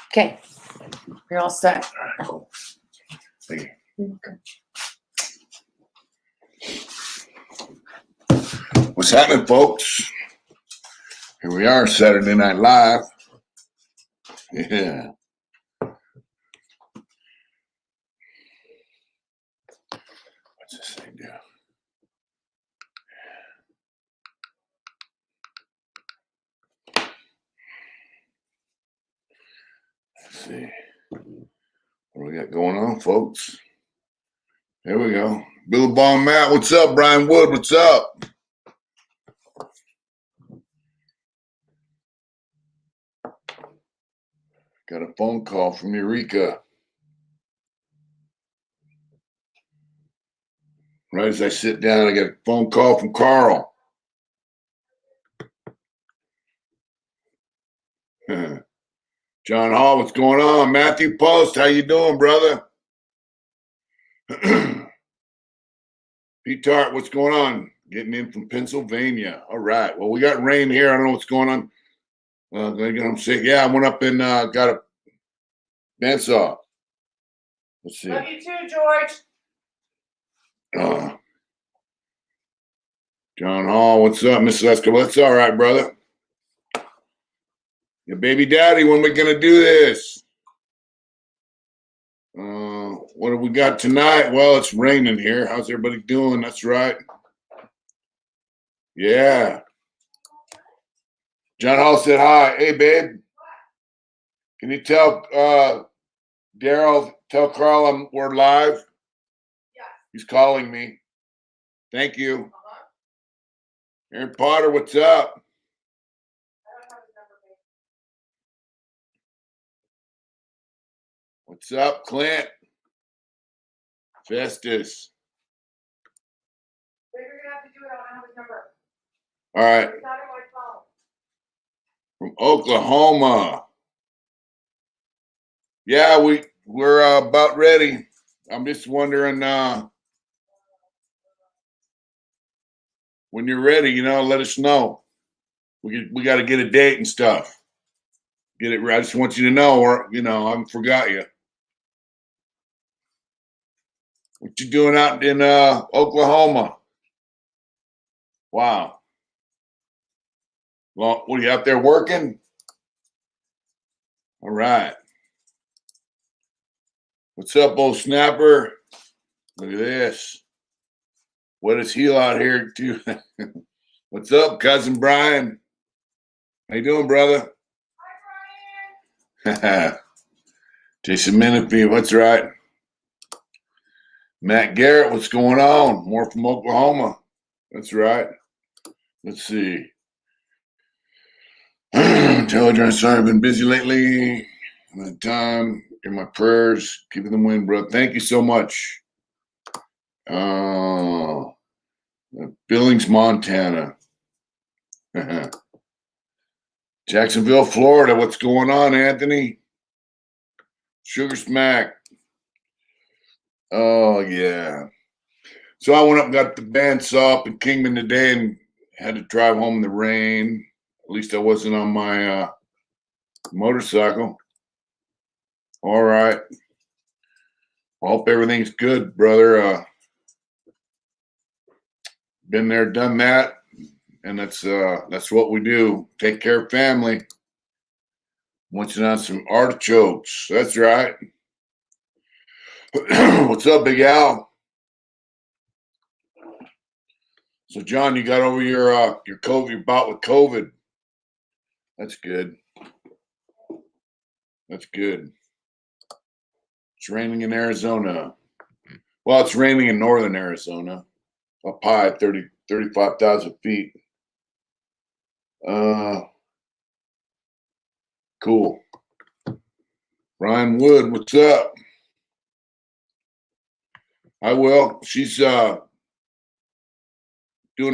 Okay, you're all set. All right, cool. Thank you. What's happening, folks? Here we are, Saturday Night Live. Yeah. What's this thing do? Let's see. What do we got going on, folks? Here we go. Billabong Matt, what's up? Brian Wood, what's up? Got a phone call from Eureka. Right as I sit down, I get a phone call from Carl. John Hall, what's going on? Matthew Post, how you doing, brother? Pete Tart, what's going on? Getting in from Pennsylvania. All right. Well, we got rain here. I don't know what's going on. I'm sick. Yeah, I went up and got a bandsaw. Let's see. Love you too, George. John Hall, what's up, Mrs. Escobar? That's all right, brother. Your baby daddy, when we gonna do this? What have we got tonight? Well, it's raining here. How's everybody doing? That's right. Yeah. John Hall said hi. Hey, babe. Can you tell Daryl, tell Carl we're live? Yeah. He's calling me. Thank you. Aaron Potter, what's up? What's up, Clint? Festus. You're gonna have to do it. I don't have his number. All right. It's not on my phone. From Oklahoma. Yeah, we're about ready. I'm just wondering when you're ready, let us know. We got to get a date and stuff. Get it right. I just want you to know, or I haven't forgot you. What you doing out in Oklahoma? Wow. Well, what are you out there working? All right. What's up, old snapper? Look at this. What is heel out here too? What's up, cousin Brian? How you doing, brother? Hi, Brian. Jason Menifee, what's right? Matt Garrett, what's going on? More from Oklahoma. That's right. Let's see. Telegram, sorry, I've been busy lately. My time, in my prayers, keeping them win, bro. Thank you so much. Billings, Montana. Jacksonville, Florida. What's going on, Anthony? Sugar Smack. Oh, yeah. So I went up and got the bandsaw up in Kingman today and had to drive home in the rain. At least I wasn't on my motorcycle. All right. I hope everything's good, brother. Been there, done that. And that's what we do. Take care of family. Munching on some artichokes. That's right. What's up, Big Al? So, John, you got over your COVID, your bout with COVID. That's good. That's good. It's raining in Arizona. Well, it's raining in northern Arizona. Up high, 35,000 feet. Cool. Ryan Wood, what's up? I will. She's doing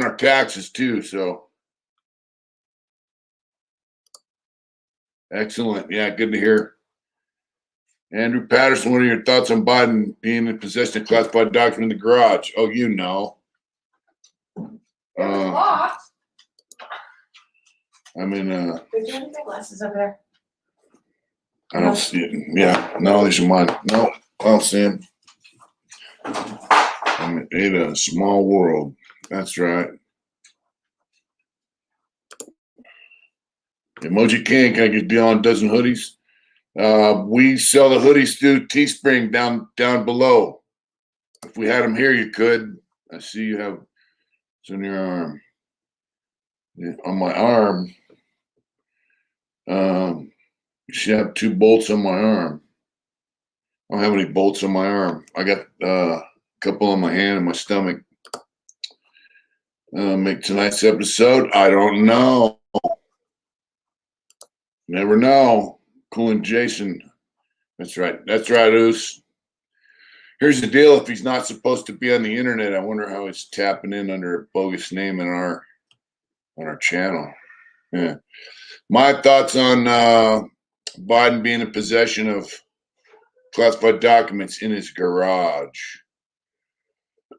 our taxes too, so excellent. Yeah, good to hear. Andrew Patterson, what are your thoughts on Biden being in possession of classified document in the garage? Oh, you know. Locked. I'm in Did you have any glasses over there? I don't see it. Yeah, no, these are mine. No, I don't see him. I'm in a small world. That's right. Emoji King, can I get a deal on a dozen hoodies? We sell the hoodies through Teespring down below. If we had them here, you could. I see you have it's on your arm. Yeah, on my arm. You should have 2 bolts on my arm. I don't have any bolts on my arm. I got a couple on my hand and my stomach. Make tonight's episode. I don't know. Never know. Cool and Jason. That's right. That's right, Oos. Here's the deal. If he's not supposed to be on the internet, I wonder how he's tapping in under a bogus name on our channel. Yeah. My thoughts on Biden being in possession of classified documents in his garage.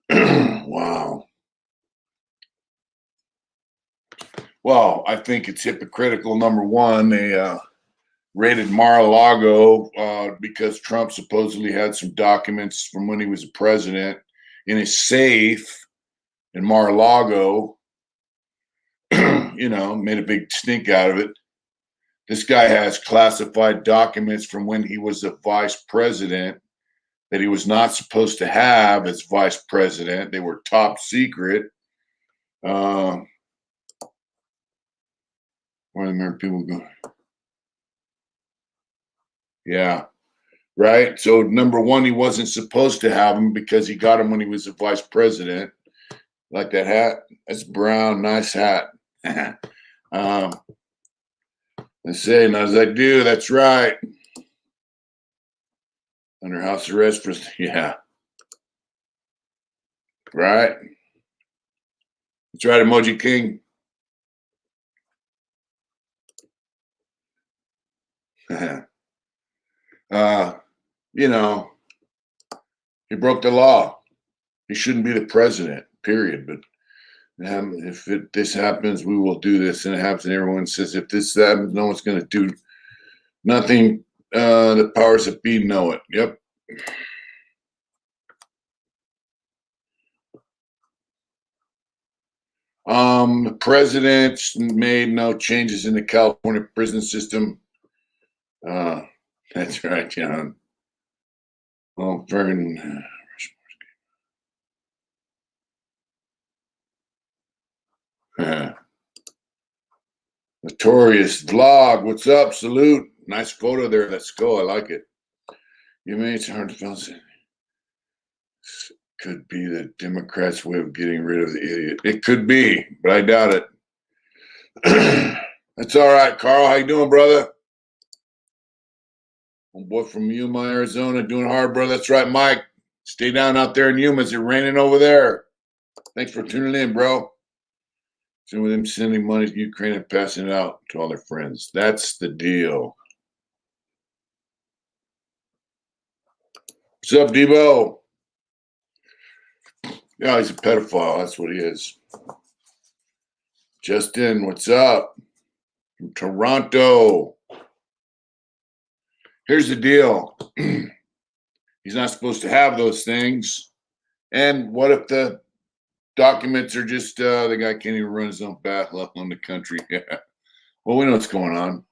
Wow. Well, I think it's hypocritical. Number one, they raided Mar-a-Lago because Trump supposedly had some documents from when he was president in his safe in Mar-a-Lago. Made a big stink out of it. This guy has classified documents from when he was a vice president that he was not supposed to have as vice president. They were top secret. Where the American people go? Yeah, right. So number one, he wasn't supposed to have them because he got them when he was a vice president. Like that hat. That's brown, nice hat. Let's say, and as I do, that's right. Under house arrest for yeah. Right. That's right, Emoji King. He broke the law. He shouldn't be the president, period. But if this happens, we will do this. And it happens, and everyone says, if this happens, no one's going to do nothing. The powers that be know it. Yep. The president made no changes in the California prison system. That's right, John. Well, friggin' Notorious Vlog. What's up? Salute. Nice photo there. That skull. I like it. You mean it's hard to balance it. Could be the Democrats' way of getting rid of the idiot. It could be, but I doubt it. That's all right, Carl. How you doing, brother? Boy from Yuma, Arizona, doing hard, brother. That's right, Mike. Stay down out there in Yuma. It's raining over there. Thanks for tuning in, bro. Some of them sending money to Ukraine and passing it out to all their friends. That's the deal. What's up, Debo? Yeah, he's a pedophile. That's what he is. Justin, what's up? From Toronto. Here's the deal. He's not supposed to have those things. And what if the documents are just the guy can't even run his own bath, let alone the country? Yeah. Well, we know what's going on.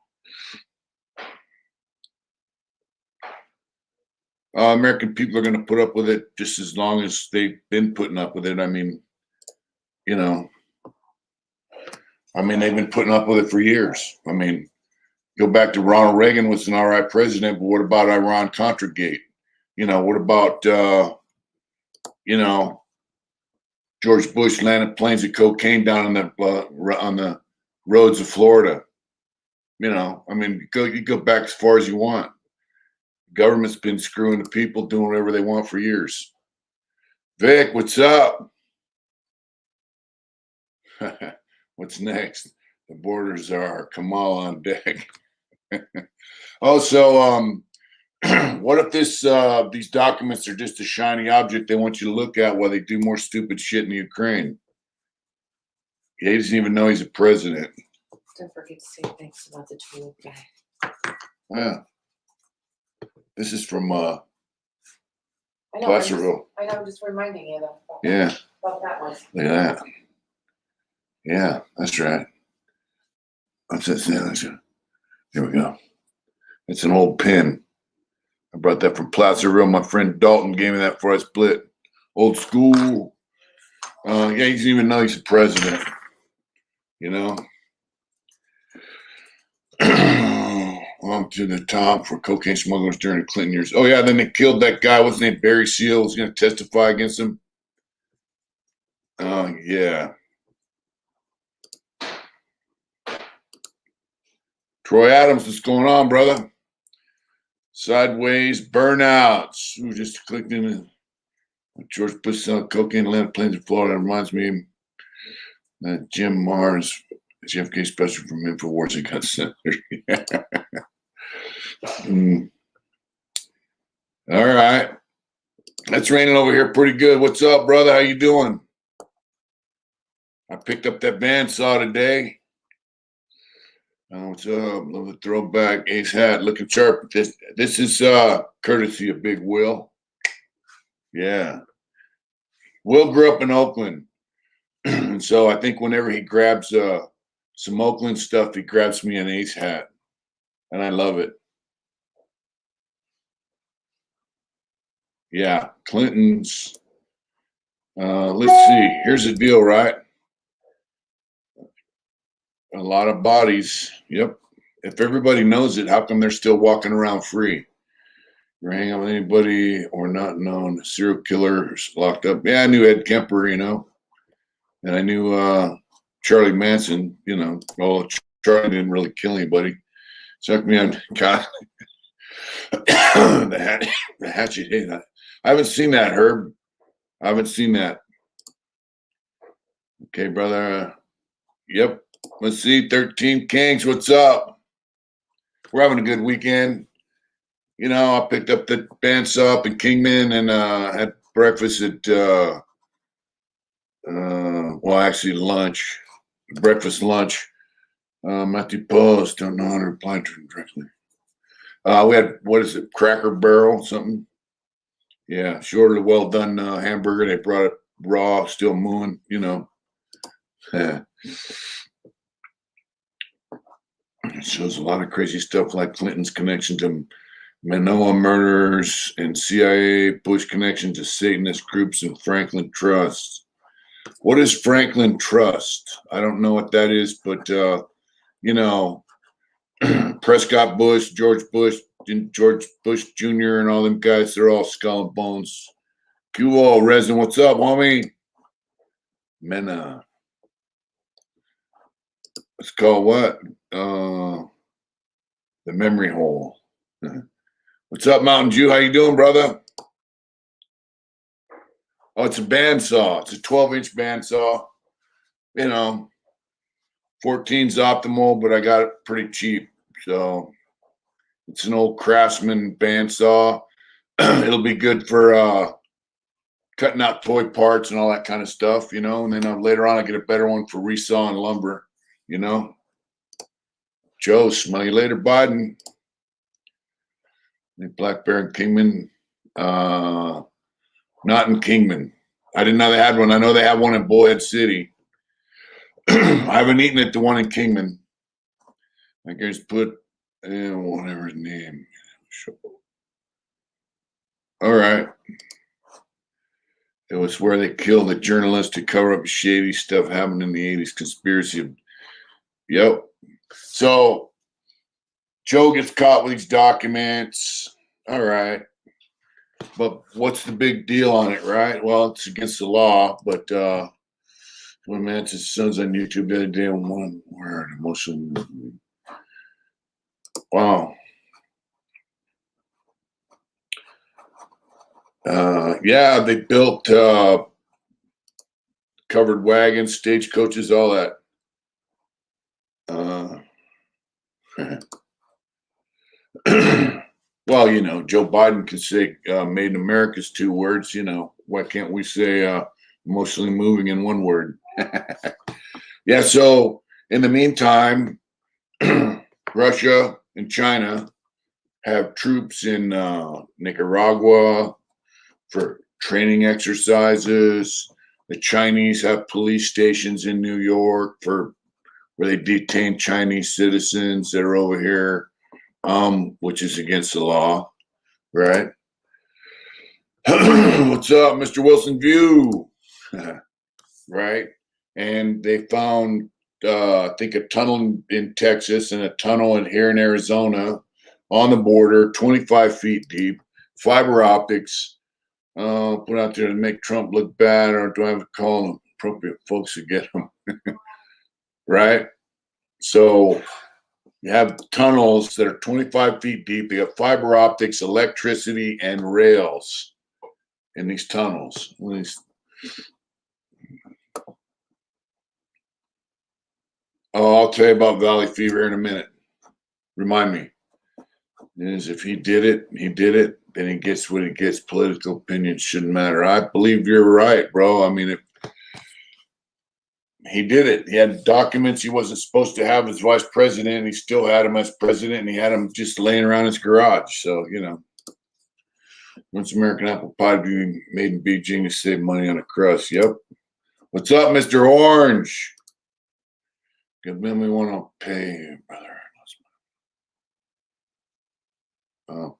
American people are going to put up with it just as long as they've been putting up with it. I mean, they've been putting up with it for years. I mean, go back to Ronald Reagan was an all right president, but what about Iran-Contra gate? What about, George Bush landed planes of cocaine down on the roads of Florida? You go back as far as you want. Government's been screwing the people, doing whatever they want for years. Vic, what's up? What's next? The borders are Kamal on deck. Also, what if these documents are just a shiny object they want you to look at while they do more stupid shit in Ukraine? He doesn't even know he's a president. Don't forget to say thanks about the tool guy. Yeah. This is from I know, Placerville. I know, I'm just reminding you though. Yeah, About that one. look at that. Yeah, that's right. What's that saying? Here we go. It's an old pin. I brought that from Placerville. My friend Dalton gave me that before I split. Old school. Yeah, he doesn't even know he's the president. You know? On to the top for cocaine smugglers during the Clinton years. Oh, yeah, then they killed that guy. What's his name? Barry Seal was going to testify against him. Yeah. Troy Adams, what's going on, brother? Sideways burnouts. Who just clicked in? George Bush selling cocaine in Atlanta, Plains, in Florida. Reminds me of Jim Mars, JFK special from InfoWars. He got sent. All right. It's raining over here pretty good. What's up, brother? How you doing? I picked up that bandsaw today. What's up? Love the throwback ace hat, looking sharp. This is courtesy of Big Will. Yeah. Will grew up in Oakland. And so I think whenever he grabs some Oakland stuff, he grabs me an ace hat. And I love it. Yeah, Clinton's. Let's see. Here's the deal, right? A lot of bodies. Yep. If everybody knows it, how come they're still walking around free? You're hanging out with anybody or not known serial killers locked up. Yeah, I knew Ed Kemper, you know, and I knew Charlie Manson, you know. Well, Charlie didn't really kill anybody. Sucked me on God. the hatchet. Hey, I haven't seen that, Herb. I haven't seen that. Okay, brother. Yep. Let's see. 13 Kings. What's up? We're having a good weekend. You know, I picked up the bandsaw up in Kingman and had breakfast at well, actually lunch. Breakfast, lunch. Matthew Post, don't know how to reply to him directly. We had, what is it, Cracker Barrel, something? Yeah, short of well done hamburger. They brought it raw, still mooing, you know. It shows a lot of crazy stuff like Clinton's connection to Manoa murders and CIA, Bush connection to Satanist groups and Franklin Trust. What is Franklin Trust? I don't know what that is, but, you know, Prescott Bush, George Bush Jr., and all them guys, they're all skull and bones. Q-Wall, Resin, what's up, homie? Mena. It's called what? The memory hole. What's up, Mountain Jew? How you doing, brother? Oh, it's a bandsaw. It's a 12-inch bandsaw. You know, 14's optimal, but I got it pretty cheap. So it's an old Craftsman bandsaw. It'll be good for cutting out toy parts and all that kind of stuff, you know. And then later on, I get a better one for resawing lumber, you know. Joe, smell you later, Biden. Black Bear and Kingman. Not in Kingman. I didn't know they had one. I know they have one in Bullhead City. I haven't eaten at the one in Kingman. I guess put whatever his name. All right. It was where they killed a journalist to cover up shady stuff happened in the 80s. Conspiracy. Yep. So Joe gets caught with these documents. All right. But what's the big deal on it, right? Well, it's against the law, but one man's son's on YouTube the other day on one word, emotional. Wow. Yeah, they built covered wagons, stagecoaches, all that. Well, you know, Joe Biden could say made in America's 2 words, you know. Why can't we say emotionally moving in 1 word? Yeah, so in the meantime, Russia and China have troops in Nicaragua for training exercises. The Chinese have police stations in New York for where they detain Chinese citizens that are over here, which is against the law, right? What's up, Mr. Wilson View? Right? And they found, I think, a tunnel in Texas and a tunnel here in Arizona on the border, 25 feet deep, fiber optics, put out there to make Trump look bad, or do I have to call appropriate folks to get him? Right? So you have tunnels that are 25 feet deep. You have fiber optics, electricity, and rails in these tunnels. Oh, I'll tell you about Valley Fever in a minute. Remind me. Is if he did it, then he gets what he gets. Political opinions shouldn't matter. I believe you're right, bro. I mean, he did it. He had documents he wasn't supposed to have as vice president. He still had him as president, and he had him just laying around his garage. So, once American apple pie being made in Beijing to save money on a crust. Yep. What's up, Mr. Orange? Good man, we want to pay, brother.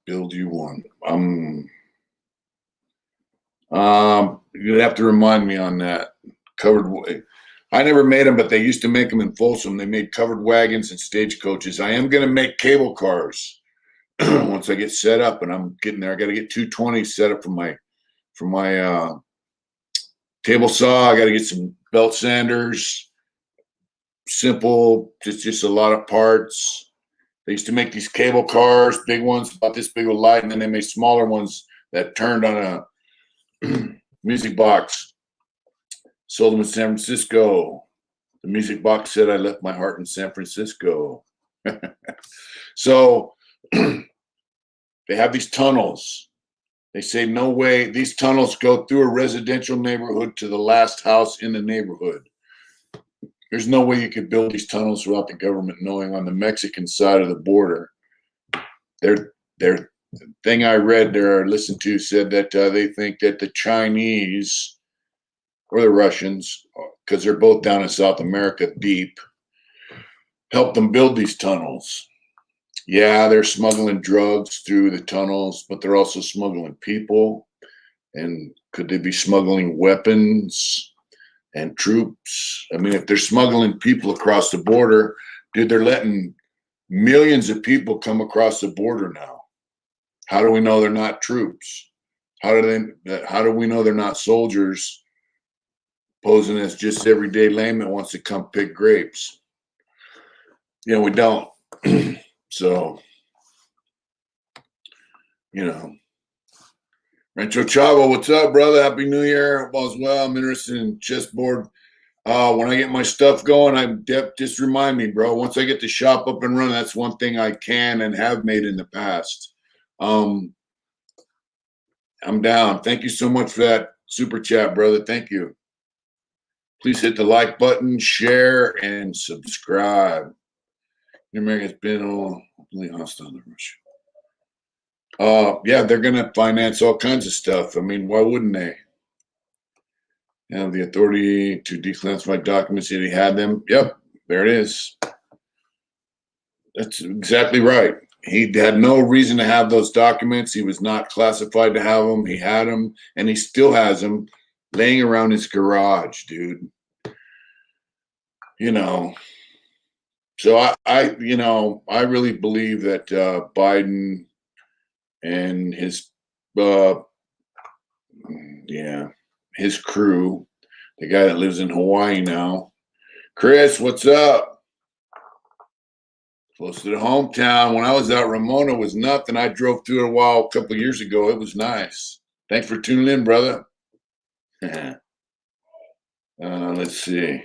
Build you one. You'd have to remind me on that. I never made them, but they used to make them in Folsom. They made covered wagons and stagecoaches. I am going to make cable cars once I get set up, and I'm getting there. I got to get 220 set up for my table saw. I got to get some belt sanders. Simple, just a lot of parts. They used to make these cable cars, big ones, about this big with light, and then they made smaller ones that turned on a music box. Sold them in San Francisco. The music box said, "I left my heart in San Francisco." So they have these tunnels. They say, no way. These tunnels go through a residential neighborhood to the last house in the neighborhood. There's no way you could build these tunnels without the government knowing. On the Mexican side of the border, their thing I read there or listened to said that they think that the Chinese or the Russians, because they're both down in South America deep, helped them build these tunnels. Yeah, they're smuggling drugs through the tunnels, but they're also smuggling people. And could they be smuggling weapons and troops? I mean, if they're smuggling people across the border, dude, they're letting millions of people come across the border now. How do we know they're not troops? How do we know they're not soldiers posing as just everyday layman that wants to come pick grapes? We don't. So, Rancho Chavo, what's up, brother? Happy New Year. Hope all's well. I'm interested in chessboard. When I get my stuff going, just remind me, bro. Once I get the shop up and running, that's one thing I can and have made in the past. I'm down. Thank you so much for that super chat, brother. Thank you. Please hit the like button, share, and subscribe. America's been really hostile to Russia. Yeah, they're going to finance all kinds of stuff. I mean, why wouldn't they? Have the authority to declassify documents if he had them. Yep, there it is. That's exactly right. He had no reason to have those documents. He was not classified to have them. He had them, and he still has them laying around his garage, dude. So I really believe that Biden and his crew, the guy that lives in Hawaii now. Chris, what's up? Close to the hometown. When I was out, Ramona was nothing. I drove through it a couple of years ago. It was nice. Thanks for tuning in, brother. Let's see.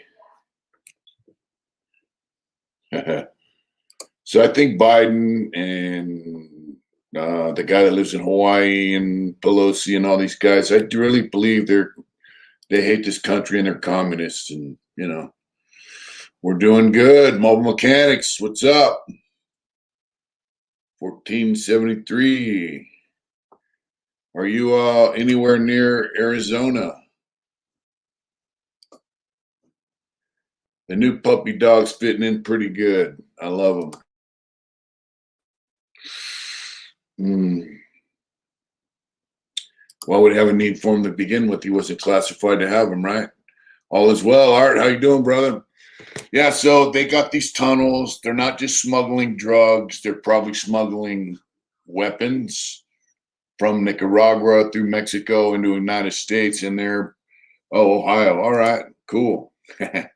So I think Biden and the guy that lives in Hawaii and Pelosi and all these guys, I really believe they hate this country and they're communists. And, we're doing good. Mobile Mechanics, what's up? 1473. Are you anywhere near Arizona? The new puppy dog's fitting in pretty good. I love them. Why would he have a need for him to begin with? He wasn't classified to have him, right? All is well. Art, how you doing, brother? Yeah, so they got these tunnels. They're not just smuggling drugs. They're probably smuggling weapons from Nicaragua through Mexico into the United States. And they're, Ohio. All right, cool. I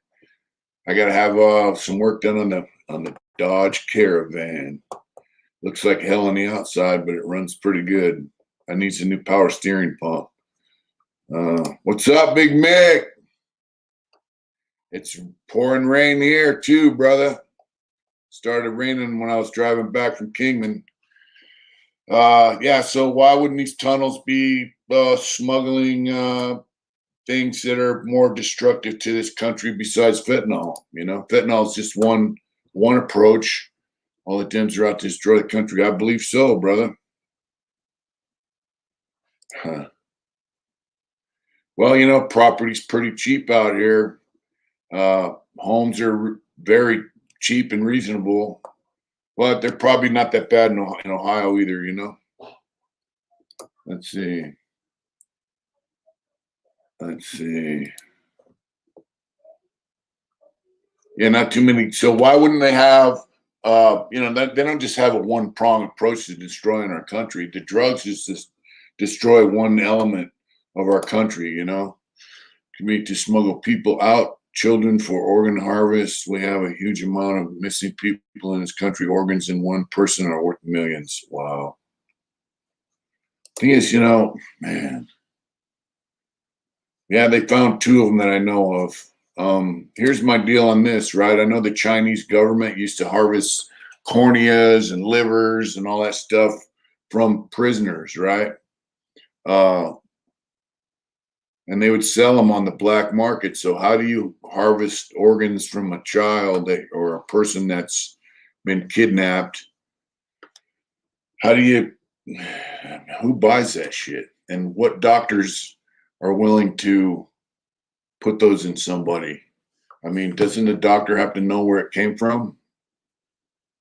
got to have some work done on the Dodge Caravan. Looks like hell on the outside, but it runs pretty good. I need some new power steering pump. What's up, Big Mick? It's pouring rain here too, brother. Started raining when I was driving back from Kingman. Yeah, so why wouldn't these tunnels be smuggling things that are more destructive to this country besides fentanyl? You know, fentanyl is just one approach. All the Dems are out to destroy the country. I believe so, brother. Huh. Well, you know, property's pretty cheap out here. Homes are very cheap and reasonable, but they're probably not that bad in Ohio either, you know. Let's see. Yeah, not too many. So why wouldn't they have, they don't just have a one-prong approach to destroying our country. The drugs is just destroy one element of our country, you know. To smuggle people out, children for organ harvest. We have a huge amount of missing people in this country. Organs in one person are worth millions. Wow. Thing is, you know, man. Yeah, they found 2 of them that I know of. Here's my deal on this, right? I know the Chinese government used to harvest corneas and livers and all that stuff from prisoners, right? And they would sell them on the black market. So how do you harvest organs from a child or a person that's been kidnapped? How do you, who buys that shit? And what doctors are willing to put those in somebody? I mean, doesn't the doctor have to know where it came from?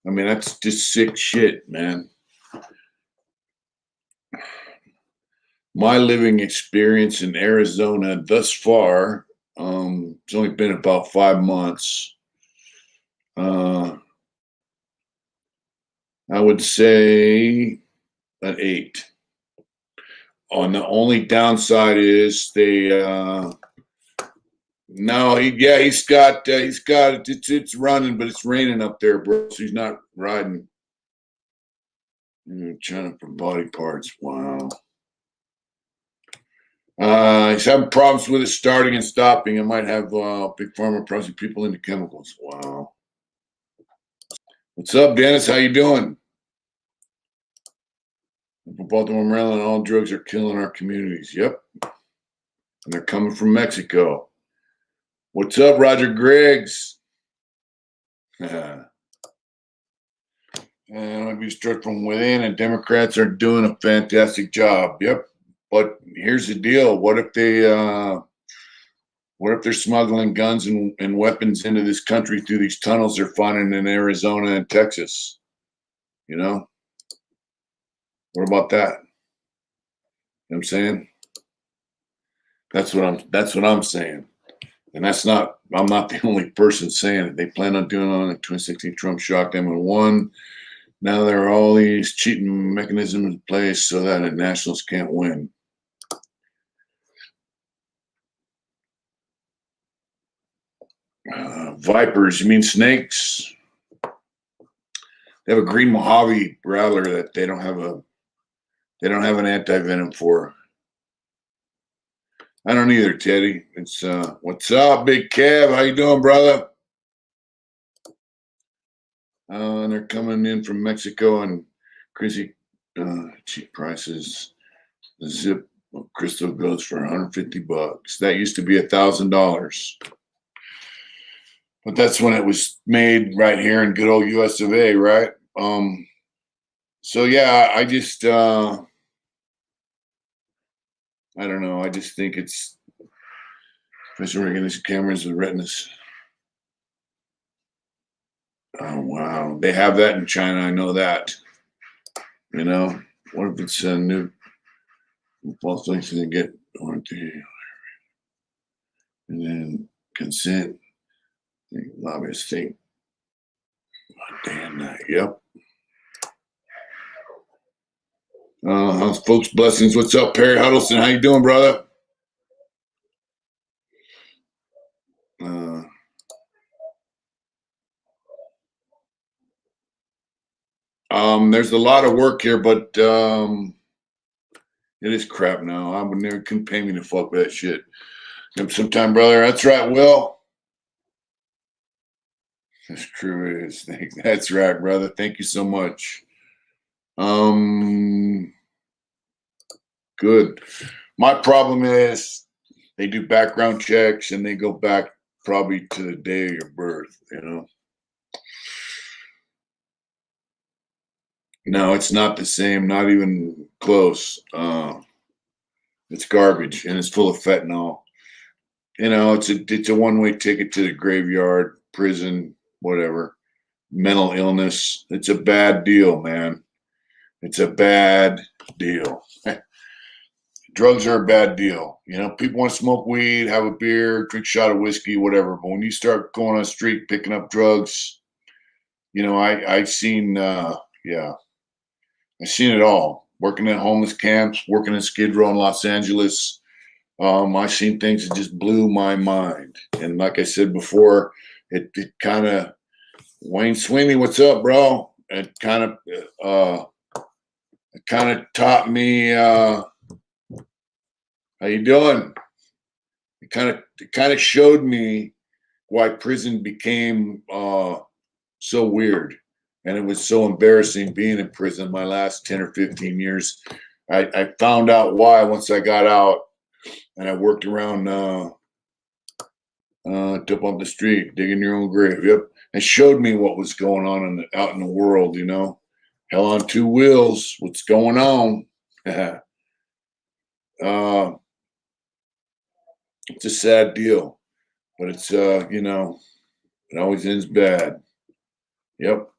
I mean, that's just sick shit, man. My living experience in Arizona thus far, it's only been about 5 months. I would say an 8. On the only downside is they no, he's got it's running, but it's raining up there, bro. So he's not riding. China for body parts. Wow. He's having problems with it starting and stopping. It might have big pharma pressing people into chemicals. Wow. What's up, Dennis? How you doing? Baltimore, Maryland, all drugs are killing our communities. Yep. And they're coming from Mexico. What's up, Roger Griggs? And I'll be struck from within, and Democrats are doing a fantastic job. Yep. But here's the deal. What if they're smuggling guns and weapons into this country through these tunnels they're finding in Arizona and Texas? You know? What about that? You know what I'm saying? That's what I'm saying. And I'm not the only person saying it. They plan on doing it on the 2016 Trump shocked them and won. Now there are all these cheating mechanisms in place so that the nationalists can't win. Vipers, you mean snakes? They have a green Mojave rattler that they don't have an anti-venom for. I don't either, Teddy. It's what's up, Big Kev? How you doing, brother? And they're coming in from Mexico and crazy cheap prices. The zip of crystal goes for $150. That used to be $1,000. But that's when it was made right here in good old US of A, right? So yeah, I just I don't know. I just think it's especially when these cameras with retinas. Oh wow, they have that in China. I know that. You know, what if it's a new false things to get warranty and then consent? Lobbyists think, damn that. Yep. How's folks' blessings? What's up, Perry Huddleston? How you doing, brother? Uh, there's a lot of work here, but it is crap now. I would never couldn't pay me to fuck with that shit. Sometime, brother. That's right, Will. That's true. It is. That's right, brother. Thank you so much. Good. My problem is they do background checks and they go back probably to the day of your birth, you know. No, it's not the same, not even close. It's garbage and it's full of fentanyl. You know, it's a one-way ticket to the graveyard, prison, whatever. Mental illness. It's a bad deal, man. It's a bad deal. Drugs are a bad deal. You know, people want to smoke weed, have a beer, drink a shot of whiskey, whatever. But when you start going on the street picking up drugs, you know, I've seen, yeah, I've seen it all. Working at homeless camps, working in Skid Row in Los Angeles. I've seen things that just blew my mind. And like I said before, it kind of, Wayne Sweeney, what's up, bro? It kind of taught me, how you doing? It kind of showed me why prison became so weird, and it was so embarrassing being in prison my last 10 or 15 years. I found out why once I got out, and I worked around up on the street, digging your own grave. Yep, it showed me what was going on out in the world. You know, hell on two wheels. What's going on? It's a sad deal, but it's you know, it always ends bad. Yep.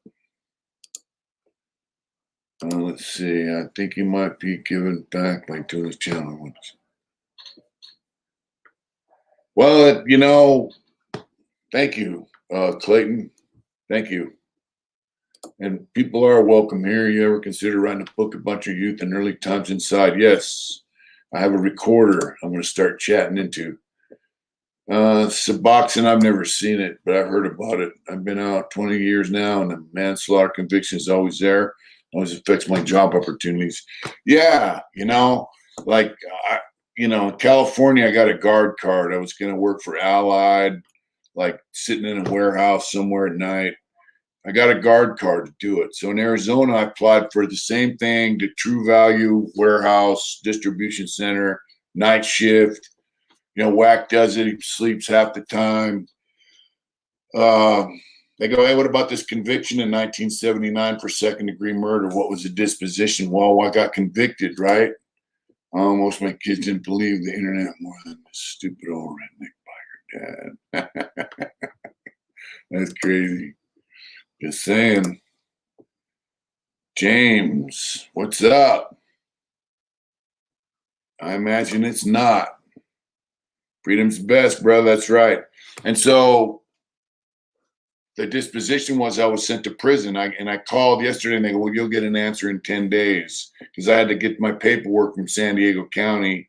Let's see. I think he might be giving back by doing his channel. Well, you know, thank you, Clayton. Thank you. And people are welcome here. You ever consider writing a book, A Bunch of Youth and Early Times Inside? Yes. I have a recorder I'm going to start chatting into. Suboxone, I've never seen it, but I've heard about it. I've been out 20 years now, and the manslaughter conviction is always there. Always affects my job opportunities. Yeah, you know, like, you know, in California, I got a guard card. I was going to work for Allied, like sitting in a warehouse somewhere at night. I got a guard card to do it. So in Arizona, I applied for the same thing, the True Value Warehouse Distribution Center, night shift. You know, Whack does it. He sleeps half the time. They go, hey, what about this conviction in 1979 for second-degree murder? What was the disposition? Well, I got convicted, right? Most of my kids didn't believe the internet more than this stupid old redneck biker dad. That's crazy. Just saying. James, what's up? I imagine it's not. Freedom's best, bro. That's right. And so the disposition was I was sent to prison. I called yesterday and they go, well, you'll get an answer in 10 days because I had to get my paperwork from San Diego County.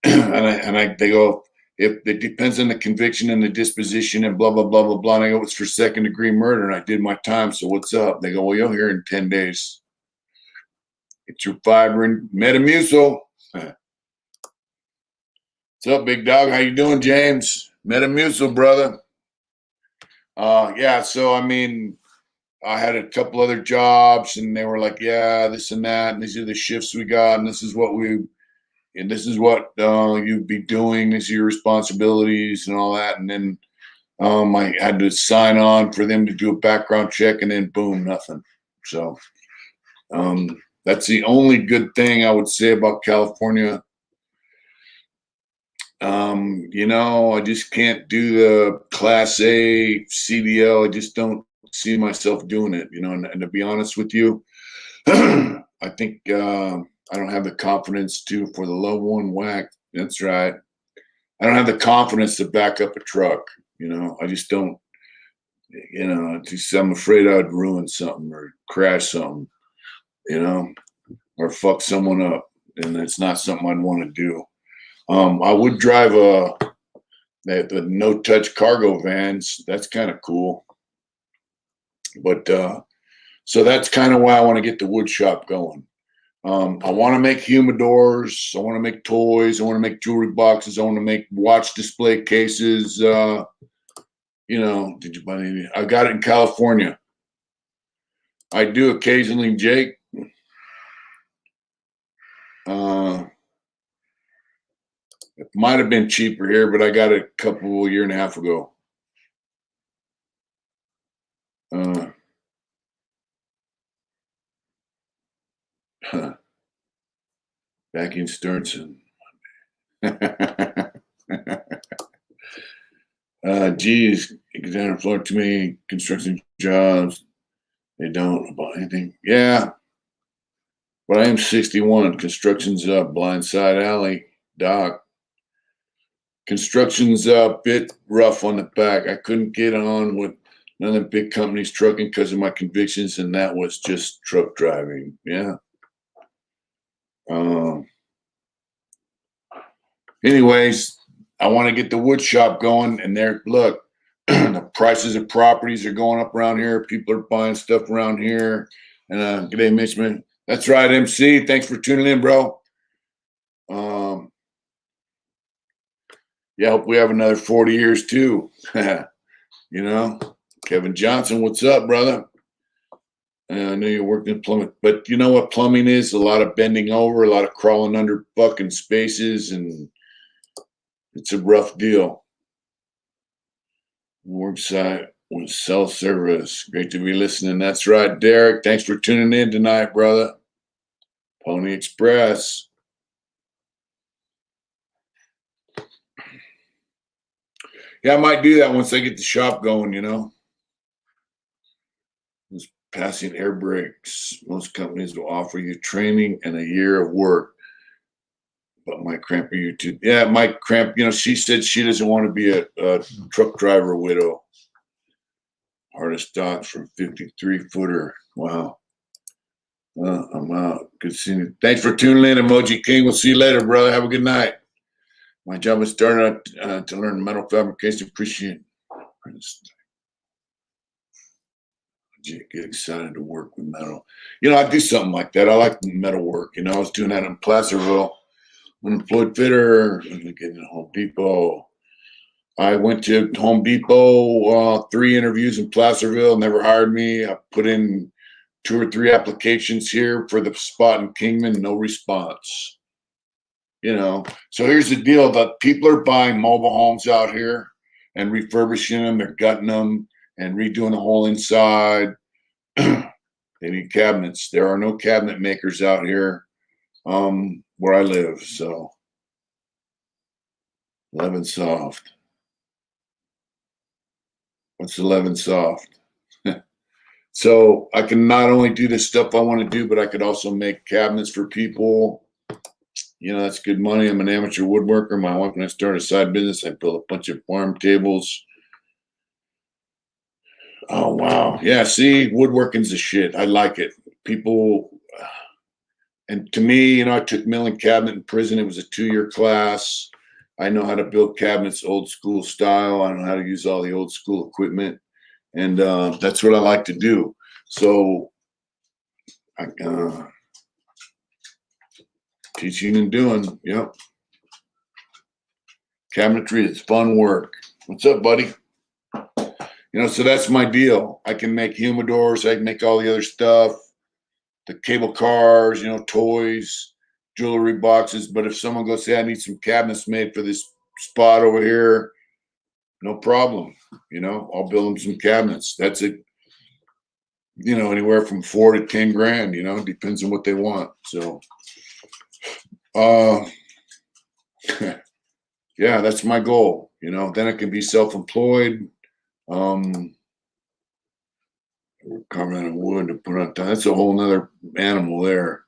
They go, if it depends on the conviction and the disposition and blah, blah, blah, blah, blah. And I go, it's for second degree murder. And I did my time. So what's up? They go, well, you'll hear in 10 days. Get your fiber and Metamucil. What's up, big dog? How you doing, James? Metamucil, brother. Yeah, so I mean, I had a couple other jobs and they were like, yeah, this and that, and these are the shifts we got, and this is what you'd be doing, these are your responsibilities and all that. And then I had to sign on for them to do a background check, and then boom, nothing. So That's the only good thing I would say about California. I just can't do the Class A CDL. I just don't see myself doing it, and to be honest with you, I think I don't have the confidence for the low one whack. That's right. I don't have the confidence to back up a truck. I just don't, I'm afraid I'd ruin something or crash something, or fuck someone up. And it's not something I'd want to do. I would drive the no-touch cargo vans. That's kind of cool. But so that's kind of why I want to get the wood shop going. I want to make humidors. I want to make toys. I want to make jewelry boxes. I want to make watch display cases. Did you buy any? I got it in California. I do occasionally, Jake. It might have been cheaper here, but I got it a year and a half ago. Back in Stearnson. Geez, down floor too many construction jobs. They don't about anything. Yeah. But I am 61. Construction's up. Blindside Alley. Doc. Construction's a bit rough on the back. I couldn't get on with none of the big companies trucking because of my convictions, and that was just truck driving. Yeah. Anyways, I want to get the wood shop going, and look, the prices of properties are going up around here. People are buying stuff around here. And good day, Mitch. That's right, MC. Thanks for tuning in, bro. Yeah, hope we have another 40 years too. Kevin Johnson, what's up, brother? I know you worked in plumbing, but you know what plumbing is? A lot of bending over, a lot of crawling under fucking spaces, and it's a rough deal. Worksite with self-service. Great to be listening. That's right, Derek. Thanks for tuning in tonight, brother. Pony Express. Yeah, I might do that once I get the shop going, Just passing air brakes. Most companies will offer you training and a year of work. But might cramp you too. Yeah, it might cramp. She said she doesn't want to be a truck driver widow. Hardest dots from 53-footer. Wow. I'm out. Good seeing you. Thanks for tuning in, Emoji King. We'll see you later, brother. Have a good night. My job is starting out to learn metal fabrication. Appreciate it. Get excited to work with metal. I do something like that. I like metal work. I was doing that in Placerville. Unemployed fitter. Getting to Home Depot. I went to Home Depot, 3 interviews in Placerville, never hired me. I put in 2 or 3 applications here for the spot in Kingman, no response. So here's the deal. The people are buying mobile homes out here and refurbishing them. They're gutting them and redoing the whole inside. They need cabinets. There are no cabinet makers out here where I live. So 11 soft. What's 11 soft? So I can not only do the stuff I want to do, but I could also make cabinets for people. That's good money. I'm an amateur woodworker. My wife and I started a side business. I built a bunch of farm tables. Oh, wow. Yeah, see, woodworking's the shit. I like it. People, and to me, I took milling cabinet in prison. It was a 2-year class. I know how to build cabinets old school style. I know how to use all the old school equipment. And that's what I like to do. So teaching and doing, yep. Cabinetry is fun work. What's up, buddy? So that's my deal. I can make humidors. I can make all the other stuff, the cable cars, toys, jewelry boxes. But if someone goes, say, I need some cabinets made for this spot over here, no problem. I'll build them some cabinets. That's it. you know, anywhere from 4 to 10 grand, you know, depends on what they want. So, uh, yeah, that's my goal. You know, then I can be self-employed. Carving out of wood to put on. That's a whole nother animal there.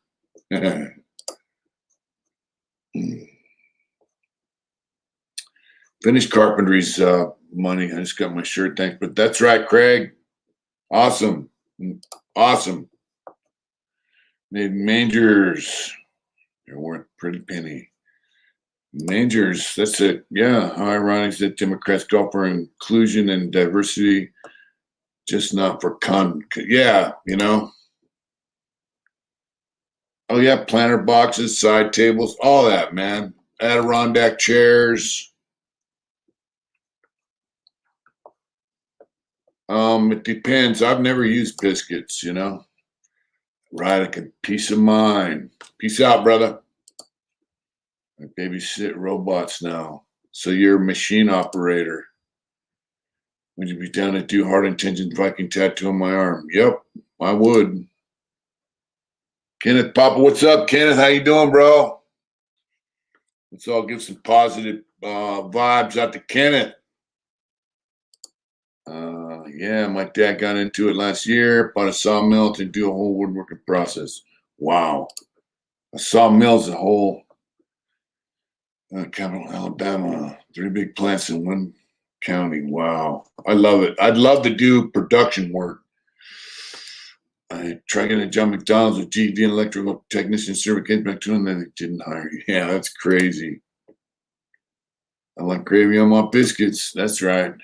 Finished carpentry's money. I just got my shirt, thanks. But that's right, Craig. Awesome, awesome. Made mangers. They're worth a pretty penny. Mangers. That's it. Yeah. How ironic that Democrats go for inclusion and diversity, just not for Yeah, you know. Oh yeah, planter boxes, side tables, all that, man. Adirondack chairs. It depends. I've never used biscuits, you know. Right, like a peace of mind. Peace out, brother. I babysit robots now. So you're a machine operator. Would you be down to do hard intentions Viking tattoo on my arm? Yep, I would. Kenneth Papa, what's up, Kenneth? How you doing, bro? Let's all give some positive vibes out to Kenneth. Yeah, my dad got into it last year, bought a sawmill to do a whole woodworking process. Wow. A sawmill's a whole capital, Alabama, 3 big plants in one county. Wow. I love it. I'd love to do production work. I tried getting a job at McDonald's with GD and electrical technician certificate back to them, and they didn't hire you. Yeah, that's crazy. I like gravy on my biscuits. That's right.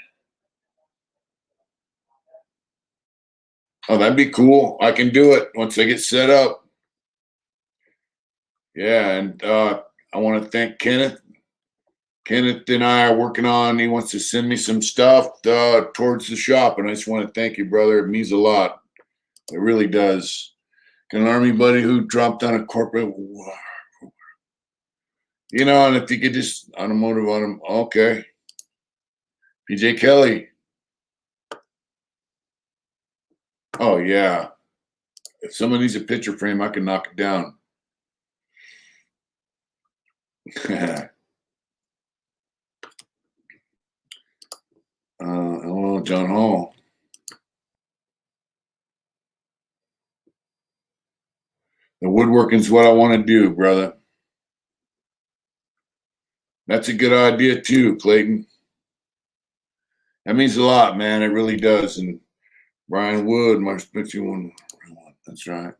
Oh, that'd be cool. I can do it once I get set up. Yeah, and I want to thank Kenneth. Kenneth and I are working on. He wants to send me some stuff towards the shop, and I just want to thank you, brother. It means a lot. It really does. An army buddy who dropped on a corporate, you know, and if you could just automotive on him, okay. PJ Kelly. Oh yeah. If someone needs a picture frame, I can knock it down. Hello, John Hall. The woodworking's what I want to do, brother. That's a good idea too, Clayton. That means a lot, man. It really does. And Brian Wood, my picture one. That's right.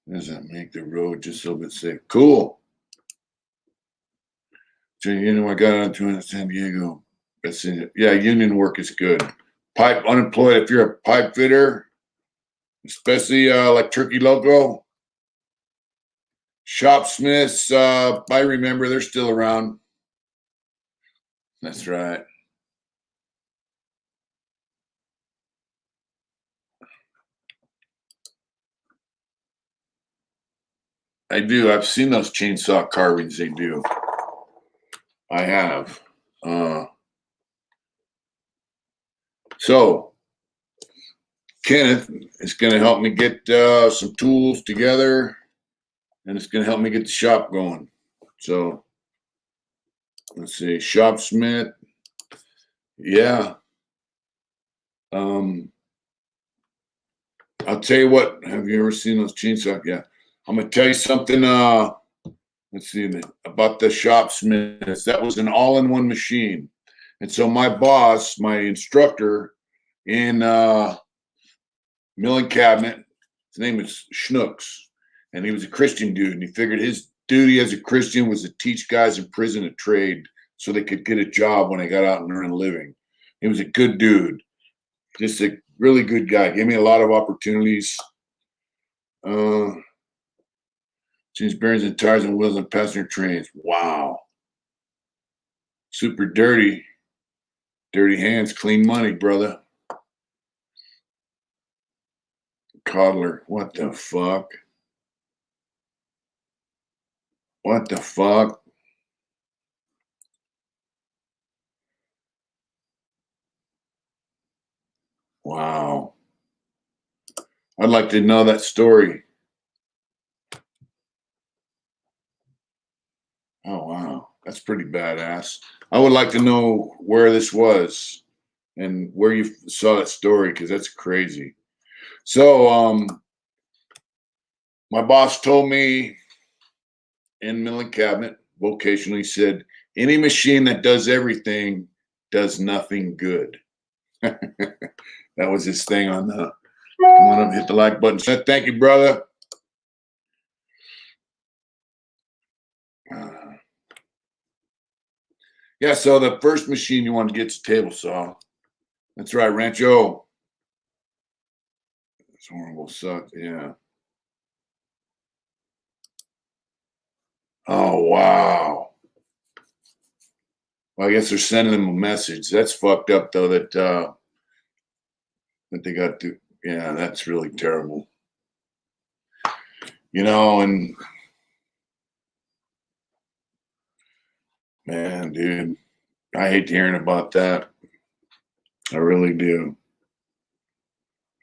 Does that make the road just a little bit safe? Cool. So, you know, I got onto in San Diego. That's it. Yeah, union work is good. Pipe unemployed. If you're a pipe fitter, especially like Turkey Loco, shopsmiths. I remember they're still around. That's right. I do. I've seen those chainsaw carvings they do. I have. So Kenneth is going to help me get some tools together, and it's going to help me get the shop going. So let's see, shopsmith. Yeah. I'll tell you what. Have you ever seen those chainsaw? Yeah. I'm gonna tell you something. Let's see about the shopsmiths. That was an all-in-one machine, and so my boss, my instructor in milling cabinet, his name is Schnooks, and he was a Christian dude, and he figured his duty as a Christian was to teach guys in prison a trade so they could get a job when they got out and earn a living. He was a good dude, just a really good guy. Gave me a lot of opportunities. Change bearings and tires and wheels on passenger trains. Wow. Super dirty. Dirty hands, clean money, brother. Coddler. What the fuck? What the fuck? Wow. I'd like to know that story. Oh, wow. That's pretty badass. I would like to know where this was and where you saw that story, because that's crazy. So, my boss told me in milling cabinet, vocationally, said, any machine that does everything does nothing good. That was his thing on the. Come on up, hit the like button. Thank you, brother. Yeah, so the first machine you want to get is a table saw. That's right, Rancho. It's horrible, sucks. Yeah. Oh, wow. Well, I guess they're sending them a message. That's fucked up, though, that they got to. Yeah, that's really terrible. And man, dude, I hate hearing about that. I really do.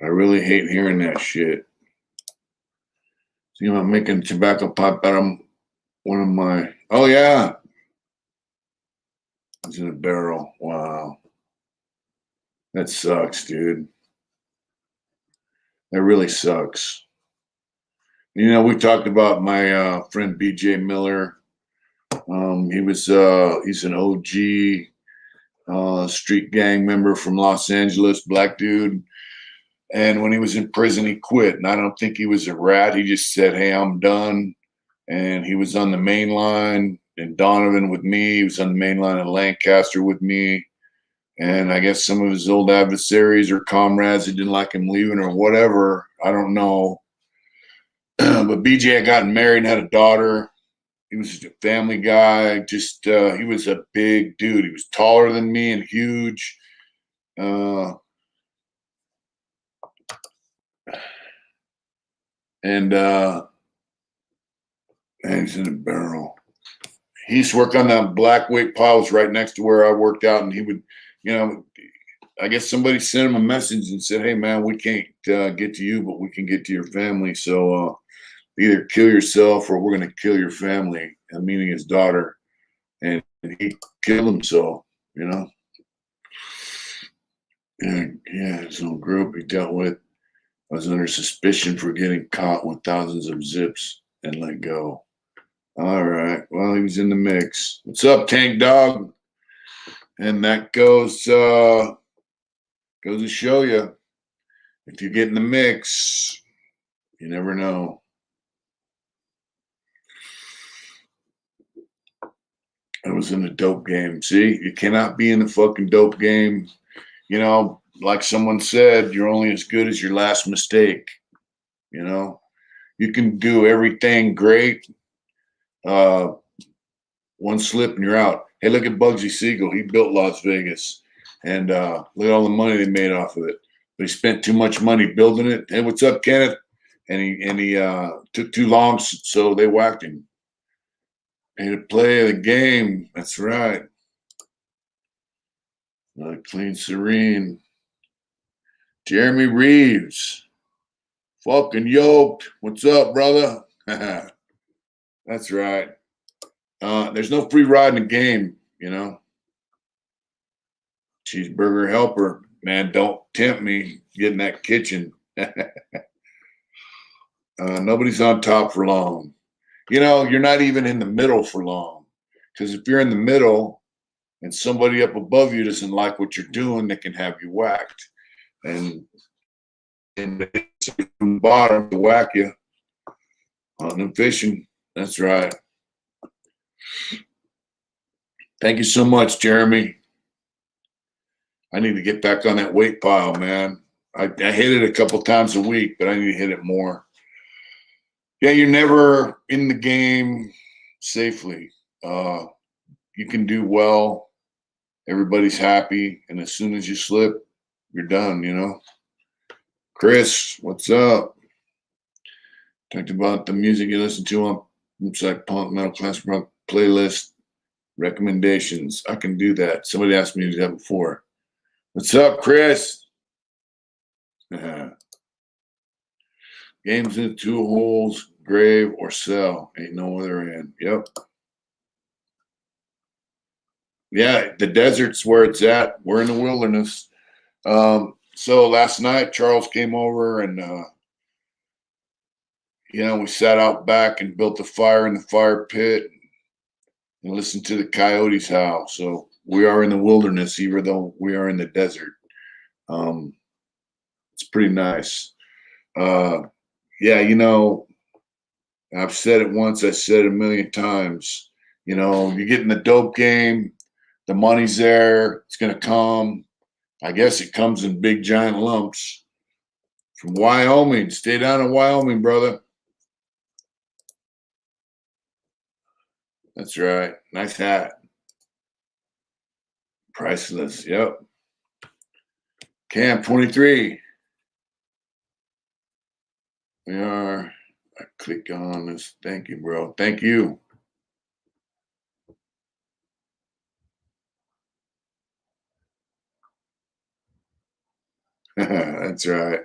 I really hate hearing that shit. See, I'm making tobacco pop out of one of my. Oh yeah, it's in a barrel. Wow, that sucks, dude. That really sucks. We talked about my friend BJ Miller. He's an OG street gang member from Los Angeles, black dude. And when he was in prison, he quit. And I don't think he was a rat. He just said, hey, I'm done. And he was on the main line in Donovan with me. He was on the main line in Lancaster with me. And I guess some of his old adversaries or comrades that didn't like him leaving or whatever. I don't know. But BJ had gotten married and had a daughter. He was a family guy. Just he was a big dude. He was taller than me and huge. And he's in a barrel. He used to work on the black weight piles right next to where I worked out, and he would, I guess somebody sent him a message and said, hey man, we can't get to you, but we can get to your family. So either kill yourself or we're going to kill your family, meaning his daughter. And he killed himself, And his own group he dealt with was under suspicion for getting caught with thousands of zips and let go. All right. Well, he was in the mix. What's up, Tank Dog? And that goes to show you, if you get in the mix, you never know. I was in a dope game. See, you cannot be in the fucking dope game. Like someone said, you're only as good as your last mistake. You can do everything great. One slip and you're out. Hey, look at Bugsy Siegel. He built Las Vegas, and look at all the money they made off of it. But he spent too much money building it. Hey, what's up, Kenneth? And he took too long, so they whacked him. Hey, to play the game. That's right. Clean, serene. Jeremy Reeves. Fucking yoked. What's up, brother? That's right. There's no free ride in the game, Cheeseburger helper. Man, don't tempt me. Get in that kitchen. Nobody's on top for long. You're not even in the middle for long. Because if you're in the middle and somebody up above you doesn't like what you're doing, they can have you whacked. And from the bottom to whack you on them fishing. That's right. Thank you so much, Jeremy. I need to get back on that weight pile, man. I hit it a couple times a week, but I need to hit it more. Yeah, you're never in the game safely. You can do well. Everybody's happy. And as soon as you slip, you're done, Chris, what's up? Talked about the music you listen to on website, punk, metal, classic rock playlist recommendations. I can do that. Somebody asked me to do that before. What's up, Chris? Games in 2 holes, grave or sell. Ain't no other end. Yep. Yeah, the desert's where it's at. We're in the wilderness. So last night Charles came over and we sat out back and built a fire in the fire pit and listened to the coyotes howl. So we are in the wilderness, even though we are in the desert. It's pretty nice. I've said it once, I said it a million times. You get in the dope game, the money's there, it's going to come. I guess it comes in big giant lumps. From Wyoming, stay down in Wyoming, brother. That's right. Nice hat. Priceless. Yep. Camp 23. We are. I click on this. Thank you, bro. Thank you. That's right.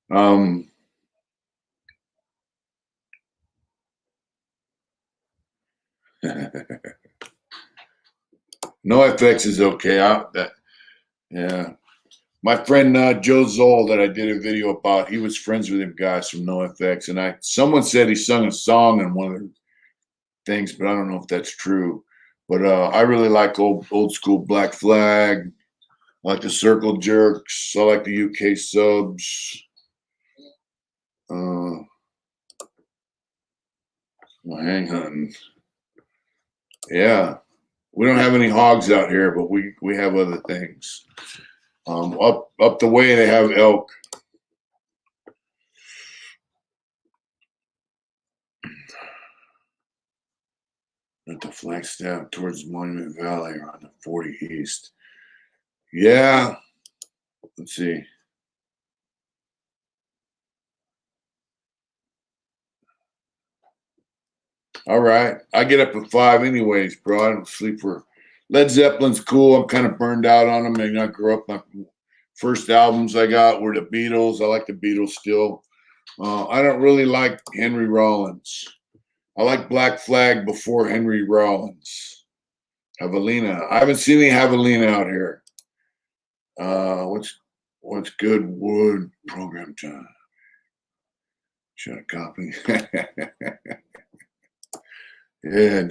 No FX is okay. Yeah. My friend Joe Zoll that I did a video about, he was friends with them guys from NoFX, and someone said he sung a song in one of the things, but I don't know if that's true. But I really like old school Black Flag. I like the Circle Jerks. I like the UK Subs. Hang hunting. Yeah, we don't have any hogs out here, but we have other things. Up the way they have elk. At the Flagstaff towards Monument Valley or on the 40 East. Yeah. Let's see. All right. I get up at 5 anyways, bro. I don't sleep for Led Zeppelin's cool. I'm kind of burned out on them. And I grew up, my first albums I got were the Beatles. I like the Beatles still. I don't really like Henry Rollins. I like Black Flag before Henry Rollins. Javelina. I haven't seen any Javelina out here. What's good wood program time? Should I copy? Yeah,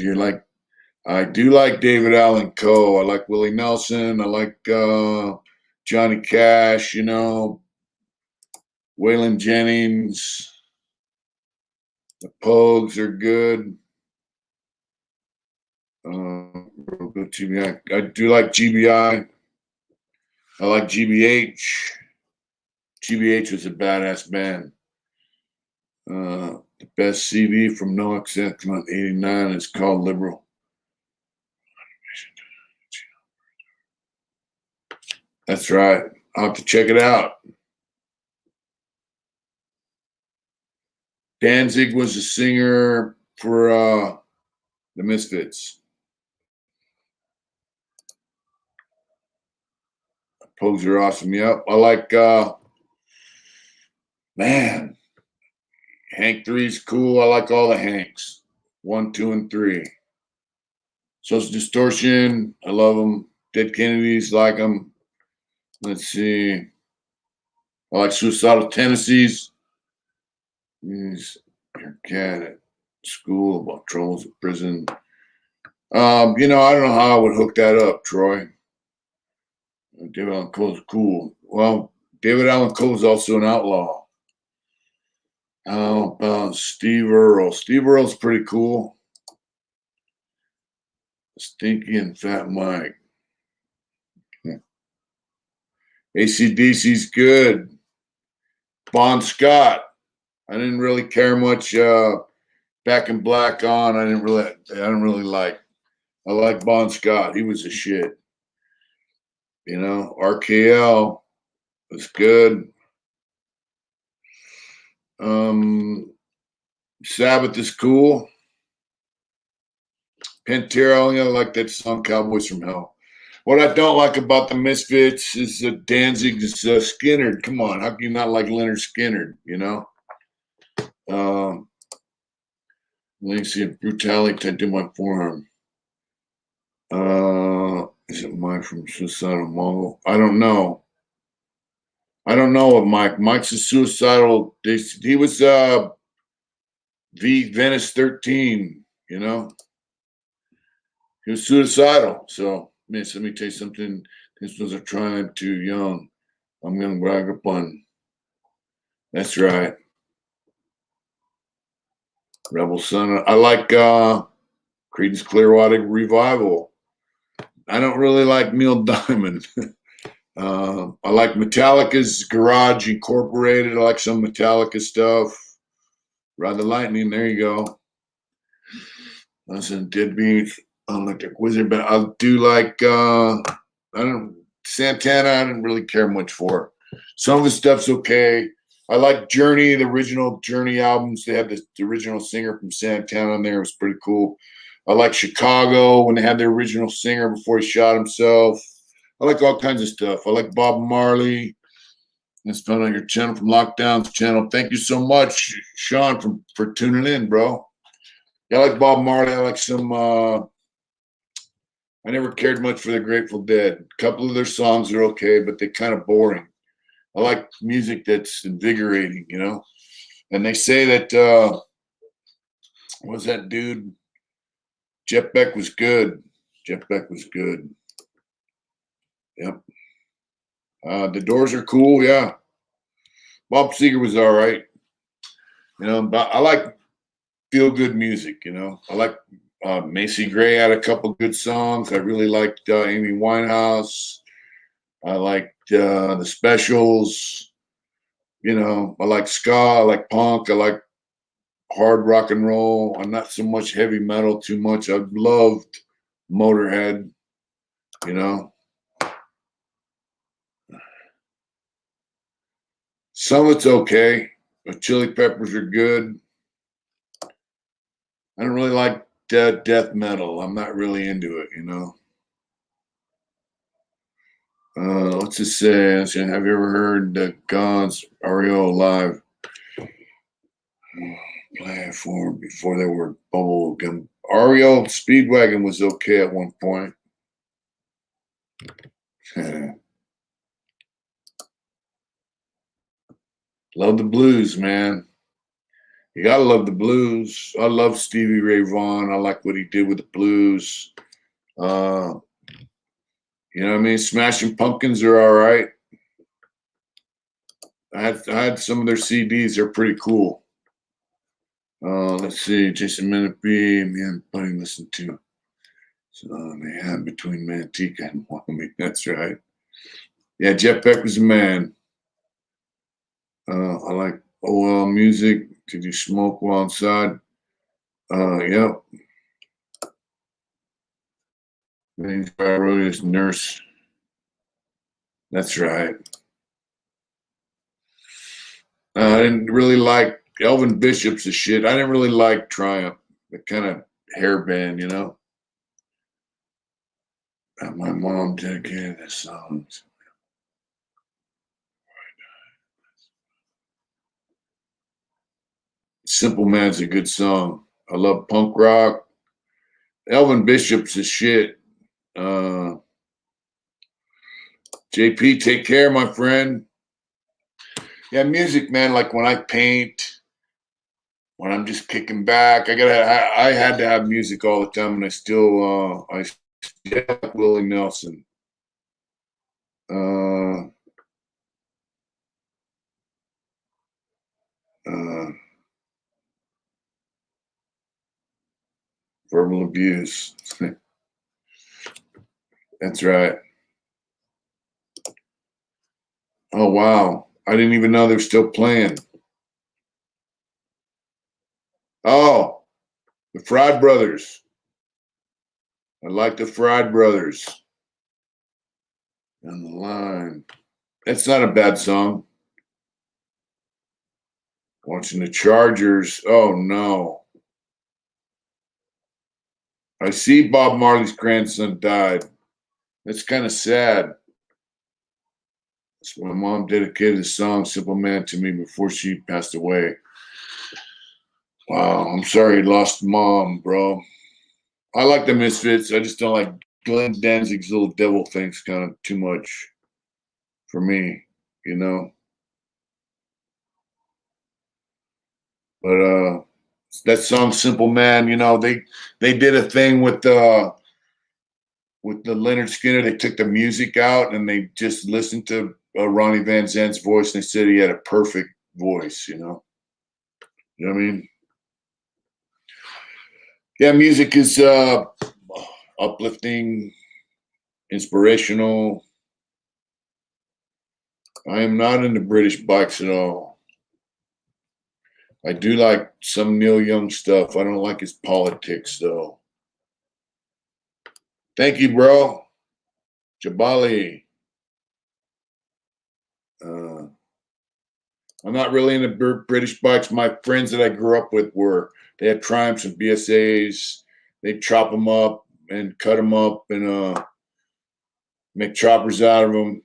I do like David Allen Coe. I like Willie Nelson. I like Johnny Cash, Waylon Jennings. The Pogues are good. GBI. I do like GBI. I like GBH. GBH was a badass band. The best CD from No Exception on 89 is called Liberal. That's right. I'll have to check it out. Danzig was a singer for the Misfits. Pogues are awesome. Yep. I like man. Hank 3's cool. I like all the Hanks. 1, 2, and 3. Social Distortion. I love them. Dead Kennedys, like them. Let's see. I like Suicidal Tendencies. Your cat at school about troubles at prison. I don't know how I would hook that up, Troy. David Allen Coe's cool. Well, David Allen Coe is also an outlaw. How about Steve Earle? Steve Earle's pretty cool. Stinky and Fat Mike. AC/DC's good. Bon Scott. I didn't really care much. Back in Black On, I didn't really like. I like Bon Scott. He was a shit. RKL was good. Sabbath is cool. Pantera, I like that song Cowboys from Hell. What I don't like about the Misfits is that Danzig's Skinner. Come on, how can you not like Leonard Skinner? You know. Let me see. Brutality tattooed my forearm. Is it Mike from Suicidal Mongol? I don't know. I don't know what Mike. Mike's a suicidal. He was Venice 13. You know, he was suicidal. So, Miss, let me tell you something. This was a tribe too young. I'm gonna brag upon. That's right. Rebel Son. I like Creedence Clearwater Revival. I don't really like Neil Diamond. I like Metallica's Garage Incorporated. I like some Metallica stuff. Ride the Lightning. There you go. Listen, Deadbeat. Electric Wizard, but I do like I don't Santana. I didn't really care much for. Some of his stuff's okay. I like Journey, the original Journey albums. They had the original singer from Santana on there. It was pretty cool. I like Chicago when they had the original singer before he shot himself. I like all kinds of stuff. I like Bob Marley. It's found on your channel from Lockdown's channel. Thank you so much, Sean, for tuning in, bro. Yeah, I like Bob Marley. I like some I never cared much for the Grateful Dead. A couple of their songs are okay, but they're kind of boring. I like music that's invigorating, you know. And they say that what was that dude? Jeff Beck was good. Jeff Beck was good. Yep. The Doors are cool, yeah. Bob Seger was all right. You know, but I like feel good music, you know. I like Macy Gray had a couple good songs. I really liked Amy Winehouse. I liked the Specials. You know, I like ska. I like punk. I like hard rock and roll. I'm not so much heavy metal too much. I loved Motorhead, you know. Some of it's okay. The Chili Peppers are good. I don't really like death metal. I'm not really into it, you know. Let's just say, have you ever heard the Gods REO live? Platform before they were bubblegum. REO Speedwagon was okay at one point. Love the blues, man. You gotta love the blues. I love Stevie Ray Vaughan. I like what he did with the blues. You know what I mean? Smashing Pumpkins are all right. I had some of their CDs. They're pretty cool. Let's see. Jason Menefee, man, playing listen to. So they had between Manteca and Wyoming. That's right. Yeah, Jeff Beck was a man. I like OL music. Did you smoke while inside? Yep. Then I wrote his nurse. That's right. I didn't really like Elvin Bishop's a shit. I didn't really like Triumph, the kind of hair band, you know. My mom dedicated the songs. Simple Man's a good song. I love punk rock. Elvin Bishop's a shit. JP, take care, my friend. Yeah, music, man. Like when I paint, when I'm just kicking back, I had to have music all the time, and I still like Willie Nelson. Verbal abuse. That's right. Oh wow, I didn't even know they're still playing. Oh, the Fried Brothers. I like the Fried Brothers. On the line. That's not a bad song. Watching the Chargers. Oh no. I see Bob Marley's grandson died. That's kind of sad. So my mom dedicated the song "Simple Man" to me before she passed away. Wow, I'm sorry you lost mom, bro. I like the Misfits. I just don't like Glenn Danzig's little devil thing's kind of too much for me, you know. But that song "Simple Man," you know, they did a thing with the Leonard Skinner. They took the music out and they just listened to Ronnie Van Zant's voice. And they said he had a perfect voice, you know. You know what I mean? Yeah, music is uplifting, inspirational. I am not into British bikes at all. I do like some Neil Young stuff. I don't like his politics, though. Thank you, bro. Jabali. Uh, I'm not really into British bikes. My friends that I grew up with were. They had Triumphs and BSAs. They'd chop them up and cut them up and make choppers out of them.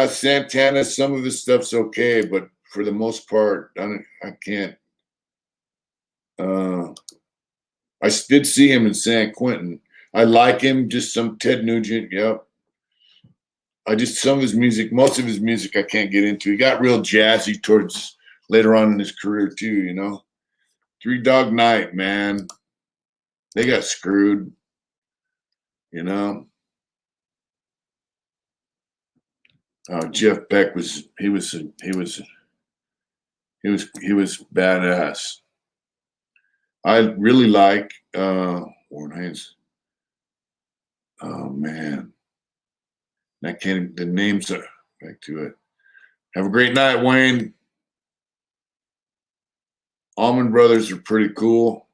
Santana, some of his stuff's okay, but for the most part, I can't. I did see him in San Quentin. I like him, just some Ted Nugent. Yep. I just some of his music, most of his music, I can't get into. He got real jazzy towards later on in his career too. You know, Three Dog Night, man, they got screwed. You know, Jeff Beck was badass. I really like Warren Haynes. Oh man, I can't. The names are back to it. Have a great night, Wayne. Allman Brothers are pretty cool.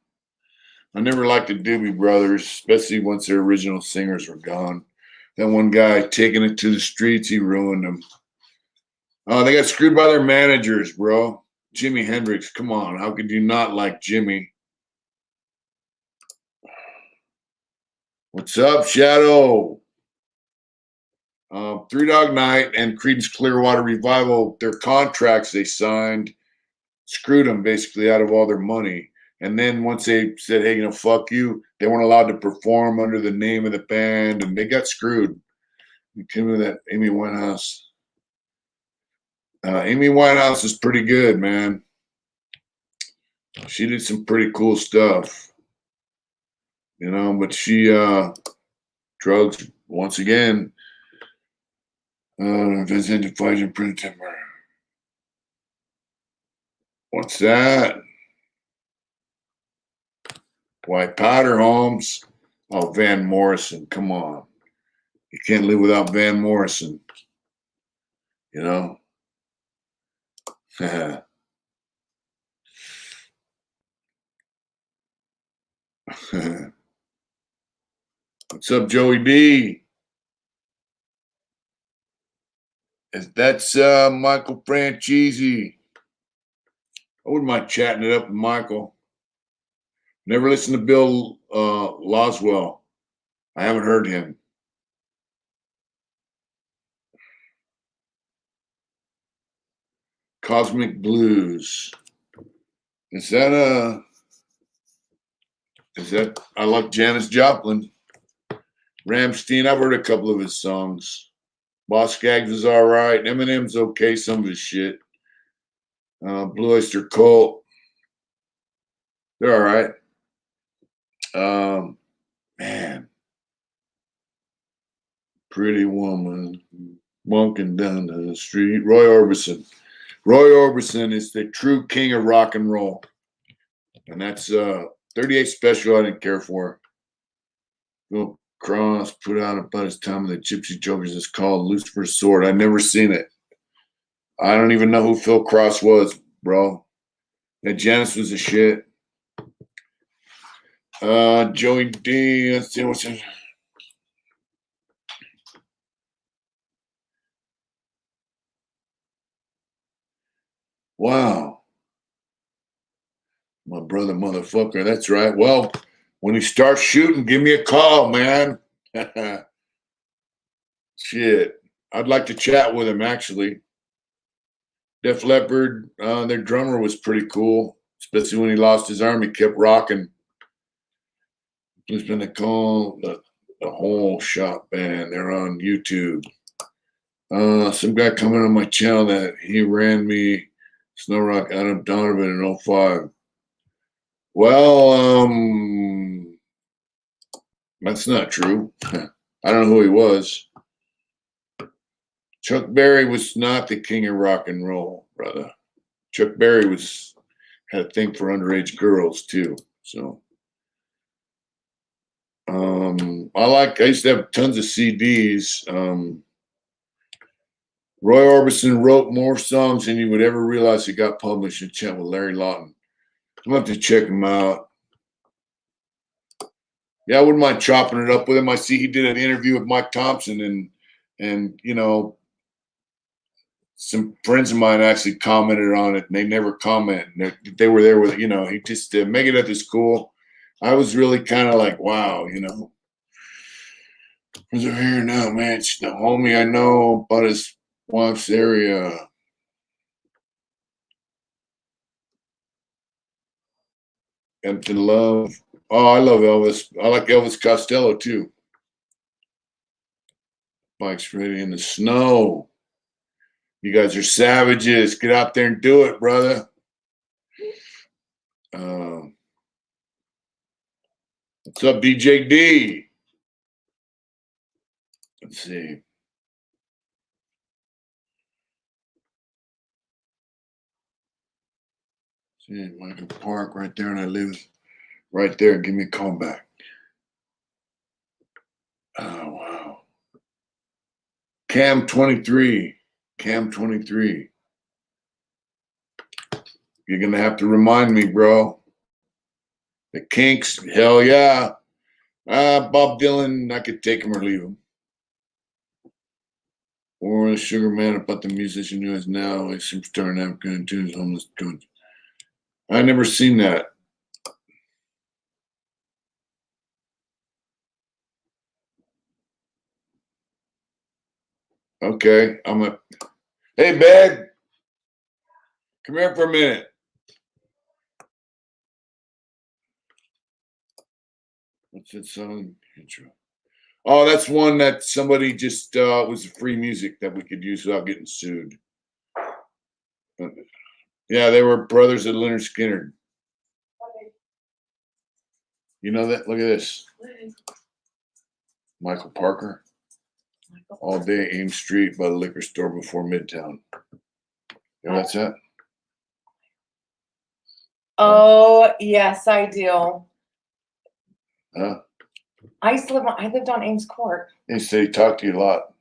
I never liked the Doobie Brothers, especially once their original singers were gone. That one guy taking it to the streets, he ruined them. Oh, they got screwed by their managers, bro. Jimi Hendrix, come on. How could you not like Jimmy? What's up, Shadow? Three Dog Night and Creedence Clearwater Revival, their contracts they signed screwed them basically out of all their money. And then once they said, hey, fuck you, they weren't allowed to perform under the name of the band and they got screwed. You came with that Amy Winehouse. Amy Winehouse is pretty good, man. She did some pretty cool stuff, but she drugs once again. Vincent Fighting Prince Timber. What's that? White Powder, Holmes. Oh, Van Morrison. Come on. You can't live without Van Morrison. You know? What's up, Joey B? That's Michael Franchese. I wouldn't mind chatting it up with Michael. Never listened to Bill Loswell. I haven't heard him. Cosmic Blues. Is that I like Janis Joplin. Ramstein, I've heard a couple of his songs. Boss Skaggs is all right. Eminem's okay, some of his shit. Blue Oyster Cult. They're all right. Man. Pretty Woman. Walking down the street. Roy Orbison. Roy Orbison is the true king of rock and roll. And that's 38 Special I didn't care for. Bill Cross put out about his time with the Gypsy Jokers. It's called Lucifer's Sword. I've never seen it. I don't even know who Phil Cross was, bro. That Janis was a shit. Joey D. Let's see what's in. Wow. My brother, motherfucker. That's right. Well, when he starts shooting, give me a call, man. Shit. I'd like to chat with him, actually. Def Leppard, their drummer was pretty cool, especially when he lost his arm. He kept rocking. He's been called the Whole Shop Band. They're on YouTube. Some guy coming on my channel that he ran me Snow Rock Adam Donovan in 05. Well, that's not true. I don't know who he was. Chuck Berry was not the king of rock and roll, brother. Chuck Berry had a thing for underage girls too. So I used to have tons of CDs. Roy Orbison wrote more songs than you would ever realize he got published in chat with Larry Lawton. I'm going to have to check him out. Yeah, I wouldn't mind chopping it up with him. I see he did an interview with Mike Thompson, and you know, some friends of mine actually commented on it, and they never comment. They were there with, you know, he just Megadeth is cool. I was really kind of like, wow, you know, who's over here now, man? It's the homie I know about his wife's area. Empty Love. Oh, I love Elvis. I like Elvis Costello too. Mike's ready in the snow. You guys are savages. Get out there and do it, brother. What's up, DJ D? Let's see. See, Michael Park right there, and I live right there. Give me a call back. Oh, wow. Cam 23. Cam 23. You're going to have to remind me, bro. The Kinks, hell yeah. Bob Dylan, I could take him or leave him. Or the Sugar Man about the musician who is now a superstar in Africa and tunes homeless. I never seen that. Okay, hey, babe, come here for a minute. What's that song? Intro. Oh, that's one that somebody just was free music that we could use without getting sued. Yeah, they were brothers of Leonard Skinner. You know that? Look at this. Michael Parker. All Day Ames Street by the liquor store before Midtown. You know that's that? Oh, yes, I do. Huh? I lived on Ames Court. They say he talked to you a lot.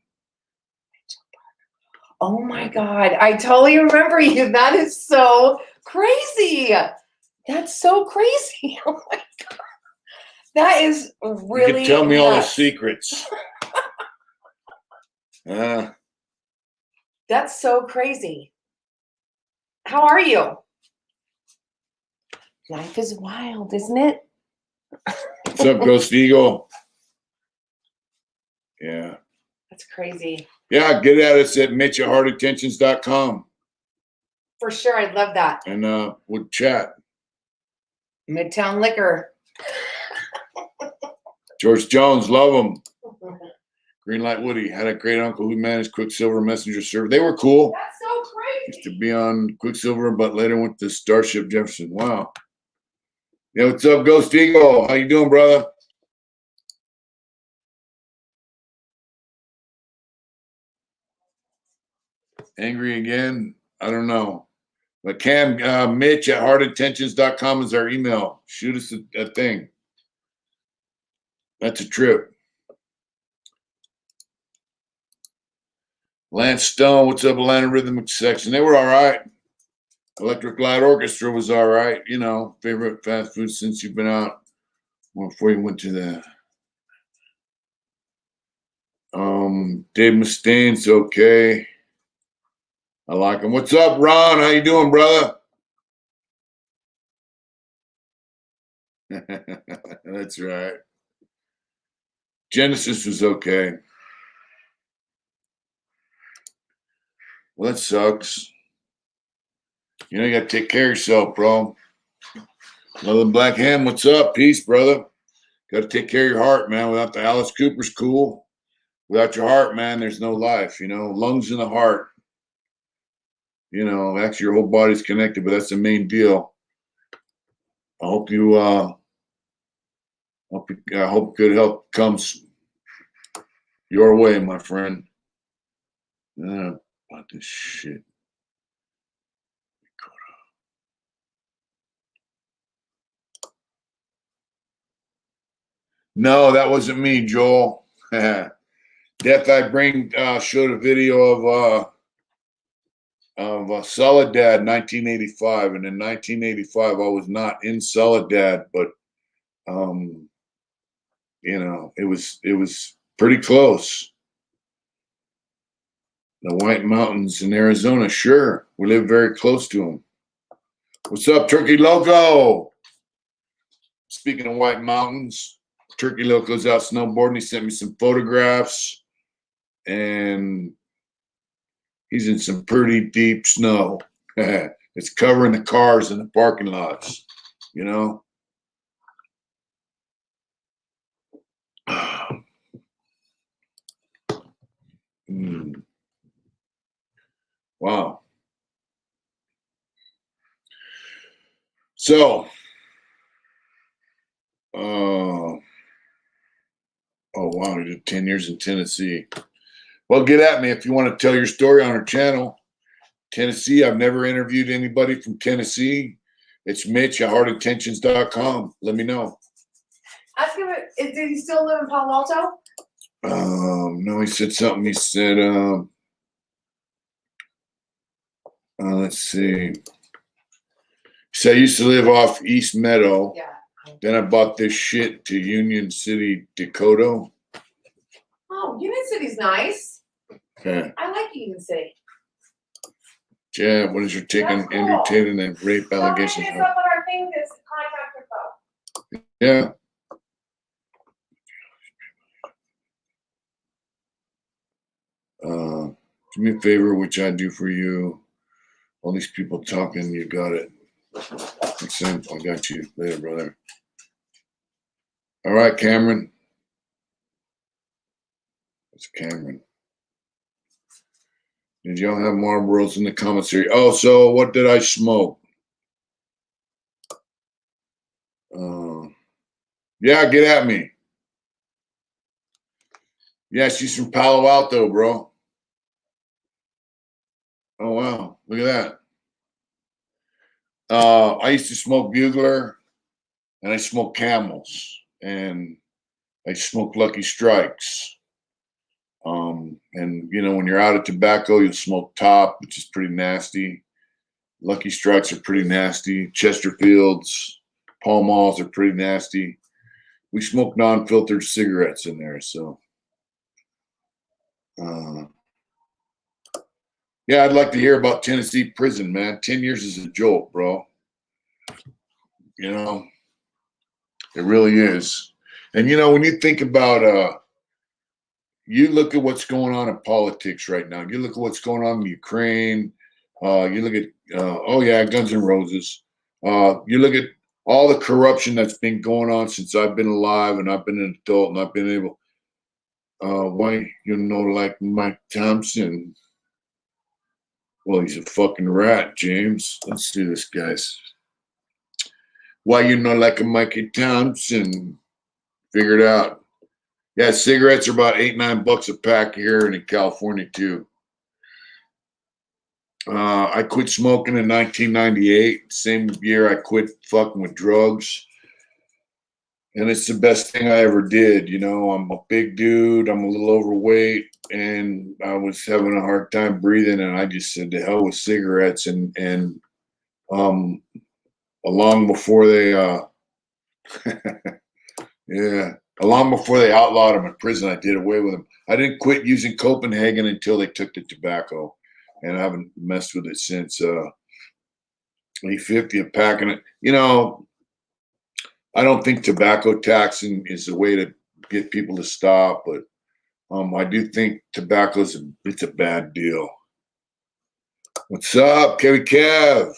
Oh my God. I totally remember you. That is so crazy. That's so crazy. Oh my God. That is really You can tell me all the nuts. secrets. That's so crazy. How are you? Life is wild, isn't it? What's up, Ghost Eagle? Yeah. That's crazy. Yeah, get at us at mitch@heartattentions.com. For sure. I'd love that. And we'll chat. Midtown Liquor. George Jones, love him. Greenlight Woody had a great uncle who managed Quicksilver Messenger server. They were cool. That's so crazy. Used to be on Quicksilver, but later went to Starship Jefferson. Wow. Yeah, what's up, Ghost Eagle? How you doing, brother? Angry again? I don't know. But Cam, Mitch at heartattentions.com is our email. Shoot us a thing. That's a trip. Lance Stone, what's up, Atlanta Rhythmic Section? They were all right. Electric Light Orchestra was all right. You know, favorite fast food since you've been out. Well, before you went to the Dave Mustaine's okay. I like him. What's up, Ron? How you doing, brother? That's right. Genesis was okay. Well, that sucks. You know, you got to take care of yourself, bro. Another Black Hand, what's up? Peace, brother. Got to take care of your heart, man. Without the Alice Cooper's cool. Without your heart, man, there's no life. You know, lungs in the heart. You know, actually, your whole body's connected, but that's the main deal. I hope you, I hope good health comes your way, my friend. About this shit. No, that wasn't me, Joel. Death I Bring showed a video of Soledad 1985, and in 1985 I was not in Soledad, but you know, it was pretty close. The White Mountains in Arizona, sure, we live very close to them. What's up, Turkey Loco? Speaking of White Mountains, Turkey Loco's out snowboarding. He sent me some photographs, and he's in some pretty deep snow. It's covering the cars in the parking lots, you know? Wow. So, oh wow, you did 10 years in Tennessee. Well, get at me if you want to tell your story on our channel. Tennessee, I've never interviewed anybody from Tennessee. It's Mitch at heartintentions.com. Let me know. Ask him, did he still live in Palo Alto? No, he said something. He said, let's see. He said, I used to live off East Meadow. Yeah. Then I bought this shit to Union City, Dakota. Oh, Union City's nice. Okay. I like Union City. Yeah, what is your take on That's Andrew cool. Tate and the rape allegations? It's up on our thing, this contact info. Yeah. Do me a favor, which I do for you. All these people talking, you got it. Makes sense. I got you. Later, brother. All right, Cameron. It's Cameron. Did y'all have Marlboros in the commissary? Oh, so what did I smoke? Yeah, get at me. Yeah, she's from Palo Alto, bro. Oh, wow. Look at that. I used to smoke Bugler, and I smoked Camels, and I smoked Lucky Strikes. And, you know, when you're out of tobacco, you'll smoke Top, which is pretty nasty. Lucky Strikes are pretty nasty. Chesterfields, Pall Malls are pretty nasty. We smoke non-filtered cigarettes in there, so. Yeah, I'd like to hear about Tennessee prison, man. 10 years is a jolt, bro. You know, it really is. And, you know, when you think about, you look at what's going on in politics right now. You look at what's going on in Ukraine. You look at, oh, yeah, Guns N' Roses. You look at all the corruption that's been going on since I've been alive and I've been an adult and I've been able, why, you know, like Mike Thompson. Well, he's a fucking rat, James. Let's see this, guys. Why you know like a Mikey Thompson? Figure it out. Yeah, cigarettes are about $8-9 a pack here and in California too. I quit smoking in 1998. Same year I quit fucking with drugs. And it's the best thing I ever did. You know, I'm a big dude. I'm a little overweight. And I was having a hard time breathing. And I just said, to hell with cigarettes. And along before they, yeah, long before they outlawed them in prison, I did away with them. I didn't quit using Copenhagen until they took the tobacco. And I haven't messed with it since. $8.50 a pack. And, you know, I don't think tobacco taxing is the way to get people to stop, but I do think it's a bad deal. What's up, Kevy Kev?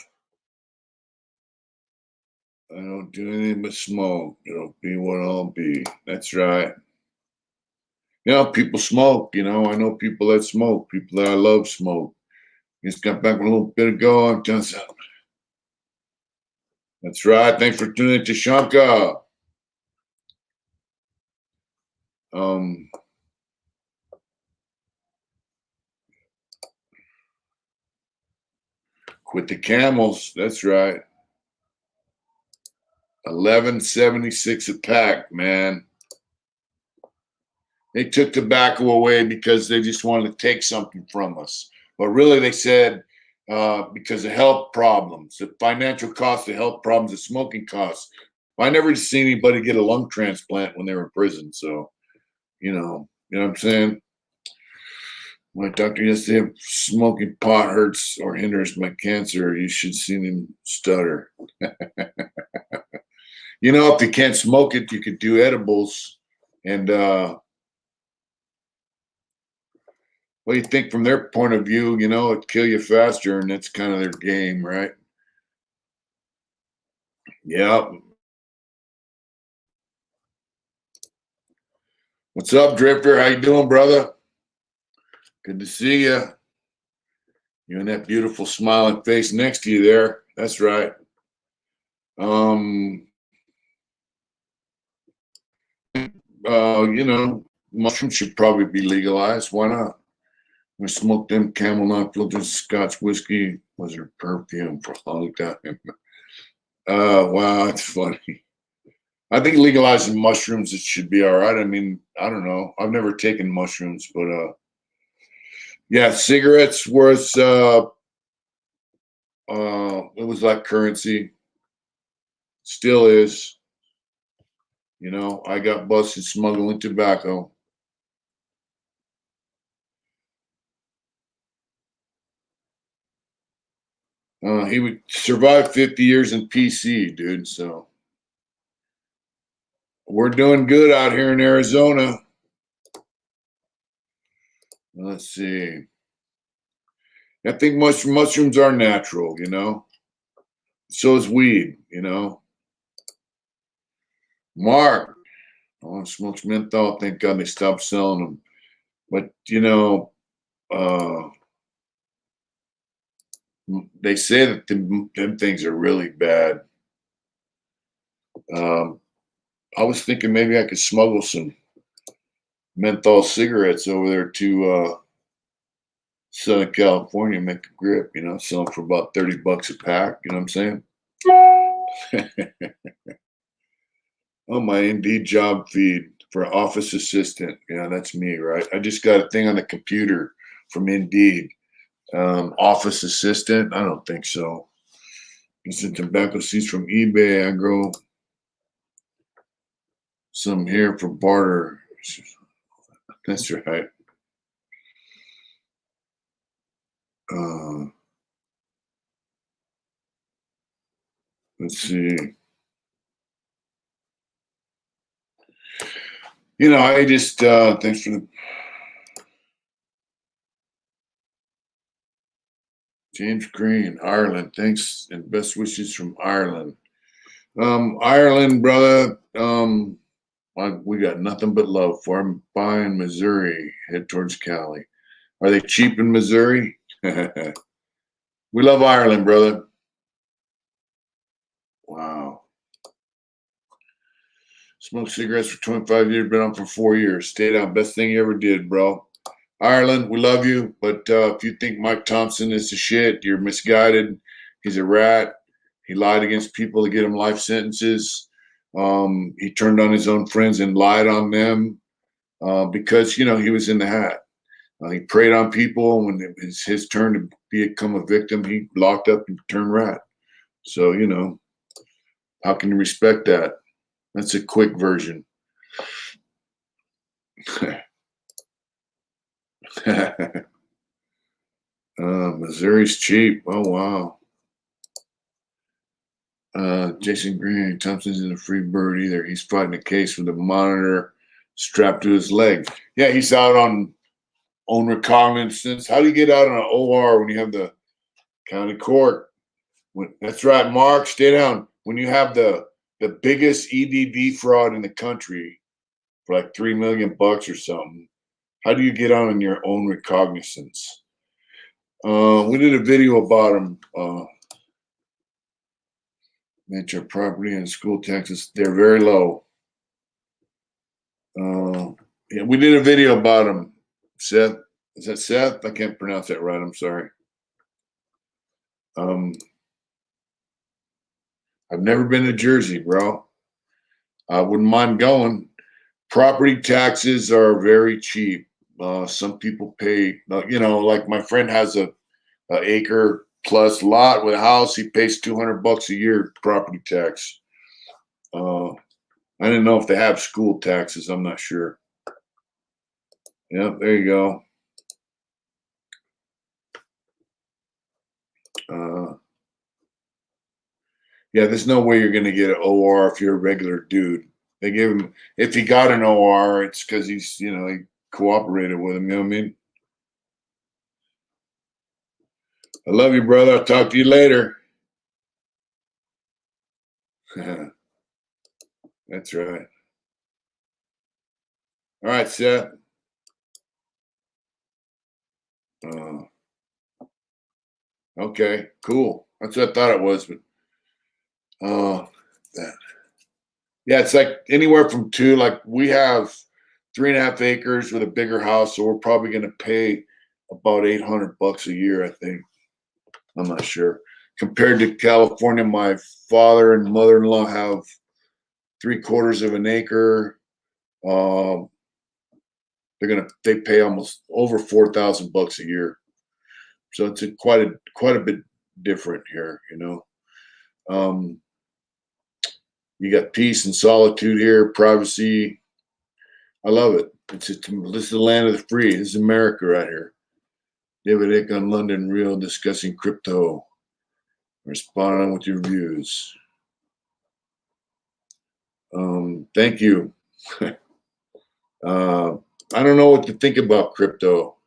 I don't do anything but smoke. Be what I'll be. That's right. People smoke. I know people that smoke. People that I love smoke. Just got back a little bit ago. I'm telling you. That's right. Thanks for tuning in to Shanka. Quit the camels. That's right. 11.76 a pack, man. They took tobacco away because they just wanted to take something from us. But really, they said because of health problems, the financial costs, the health problems, the smoking costs. I never seen anybody get a lung transplant when they were in prison. So, you know what I'm saying? My doctor yesterday, smoking pot hurts or hinders my cancer. You should see him stutter. If you can't smoke it, you could do edibles. And what do you think from their point of view? It'd kill you faster, and that's kind of their game, right? Yep. What's up, Drifter? How you doing, brother? Good to see you. You and that beautiful smiling face next to you there. That's right. Mushrooms should probably be legalized. Why not? We smoked them Camel Knot filtered Scotch whiskey was her perfume for a long time. Wow, that's funny. I think legalizing mushrooms, it should be all right. I mean, I don't know. I've never taken mushrooms, but yeah, cigarettes was it was like currency. Still is. I got busted smuggling tobacco. He would survive 50 years in PC, dude. So we're doing good out here in Arizona. Let's see. I think mushrooms are natural, So is weed, Mark, smokes menthol. Thank God they stopped selling them. But they say that them things are really bad. I was thinking maybe I could smuggle some menthol cigarettes over there to Southern California, make a grip, sell them for about $30 a pack. You know what I'm saying? Oh, my Indeed job feed for office assistant. Yeah, that's me, right? I just got a thing on the computer from Indeed. Office assistant? I don't think so. Some tobacco seeds from eBay. I grow some here for barter. That's right. Let's see. I just thanks for the James Green, Ireland. Thanks and best wishes from Ireland. Ireland, brother. We got nothing but love for them. Buying Missouri, head towards Cali. Are they cheap in Missouri? We love Ireland, brother. Wow. Smoked cigarettes for 25 years, been on for 4 years. Stayed out. Best thing you ever did, bro. Ireland, we love you. But if you think Mike Thompson is the shit, you're misguided. He's a rat. He lied against people to get him life sentences. He turned on his own friends and lied on them because, he was in the hat. He preyed on people. When it was his turn to become a victim, he locked up and turned rat. So, how can you respect that? That's a quick version. Missouri's cheap. Oh, wow. Jason Green Thompson isn't a free bird either. He's fighting a case with a monitor strapped to his leg. Yeah, he's out on own recognizance. How do you get out on an OR when you have the county court? That's right, Mark. Stay down. When you have the biggest EDD fraud in the country for like $3 million or something, how do you get out on your own recognizance? We did a video about him. Mitch, our property and school taxes, they're very low. Yeah, we did a video about him. Seth, is that Seth? I can't pronounce that right. I'm sorry. I've never been to Jersey, bro. I wouldn't mind going. Property taxes are very cheap. Some people pay, like my friend has a acre plus lot with a house. He pays $200 a year property tax. I didn't know if they have school taxes. I'm not sure. Yep, there you go. Yeah, there's no way you're going to get an OR if you're a regular dude. They give him, if he got an OR, it's because he's, he cooperated with him. You know what I mean? I love you, brother. I'll talk to you later. That's right. All right, Seth. Okay, cool. That's what I thought it was, but that. Yeah, it's like anywhere from two. Like we have 3.5 acres with a bigger house, so we're probably going to pay about $800 a year. I think. I'm not sure. Compared to California, my father and mother-in-law have 3/4 of an acre. They pay almost over $4,000 a year, so it's quite a bit different here. You got peace and solitude here, privacy. I love it. This is the land of the free. This is America right here. David Icke on London Real discussing crypto. Responding with your views. Thank you. I don't know what to think about crypto.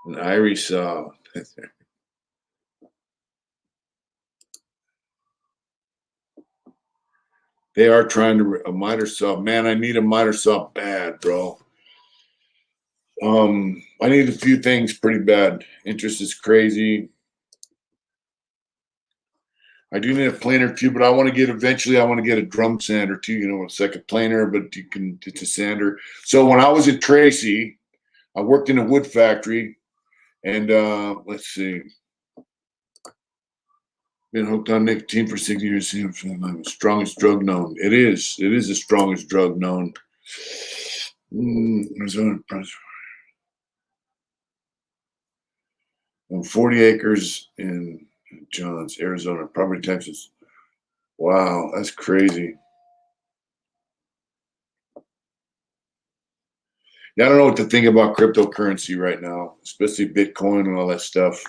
And Iris, they are trying to a miter saw. Man, I need a miter saw bad, bro. I need a few things pretty bad. Interest is crazy. I do need a planer too, but I want to get a drum sander too. It's like a planer, but it's a sander. So when I was at Tracy, I worked in a wood factory, and let's see, been hooked on nicotine for 6 years. Strongest drug known. It is the strongest drug known. Arizona, 40 acres in Johns, Arizona, property taxes. Wow, that's crazy. Yeah, I don't know what to think about cryptocurrency right now, especially Bitcoin and all that stuff.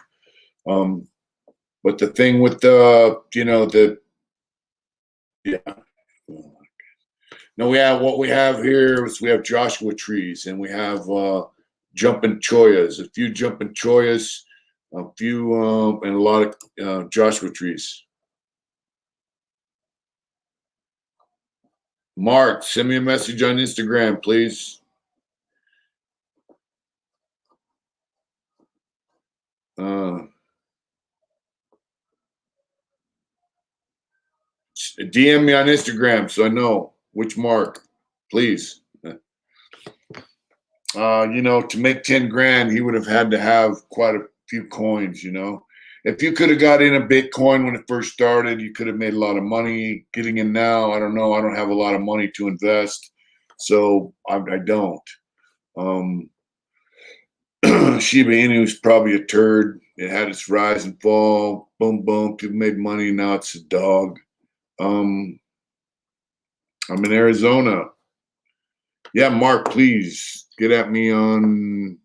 But the thing with yeah. No, what we have here is we have Joshua trees, and we have jumping choyas, a few jumping choyas, a few and a lot of Joshua trees. Mark, send me a message on Instagram, please. DM me on Instagram so I know which Mark, please. To make 10 grand, he would have had to have quite a few coins. If you could have got in a Bitcoin when it first started, you could have made a lot of money. Getting in now, I don't know. I don't have a lot of money to invest, so I don't. Shiba Inu is probably a turd. It had its rise and fall. Boom, boom. People made money. Now it's a dog. I'm in Arizona. Yeah, Mark, please get at me on.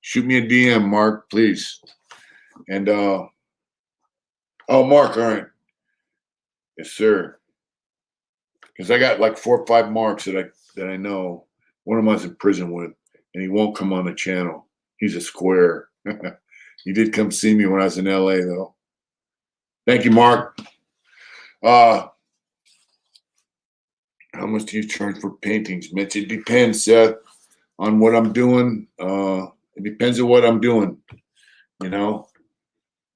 Shoot me a DM, Mark, please. And Oh, Mark, all right. Yes, sir. Because I got like 4 or 5 Marks that I know. One of them I was in prison with, and he won't come on the channel. He's a square. He did come see me when I was in LA, though. Thank you, Mark. How much do you charge for paintings, Mitch? It depends, Seth, on what I'm doing. It depends on what I'm doing, you know.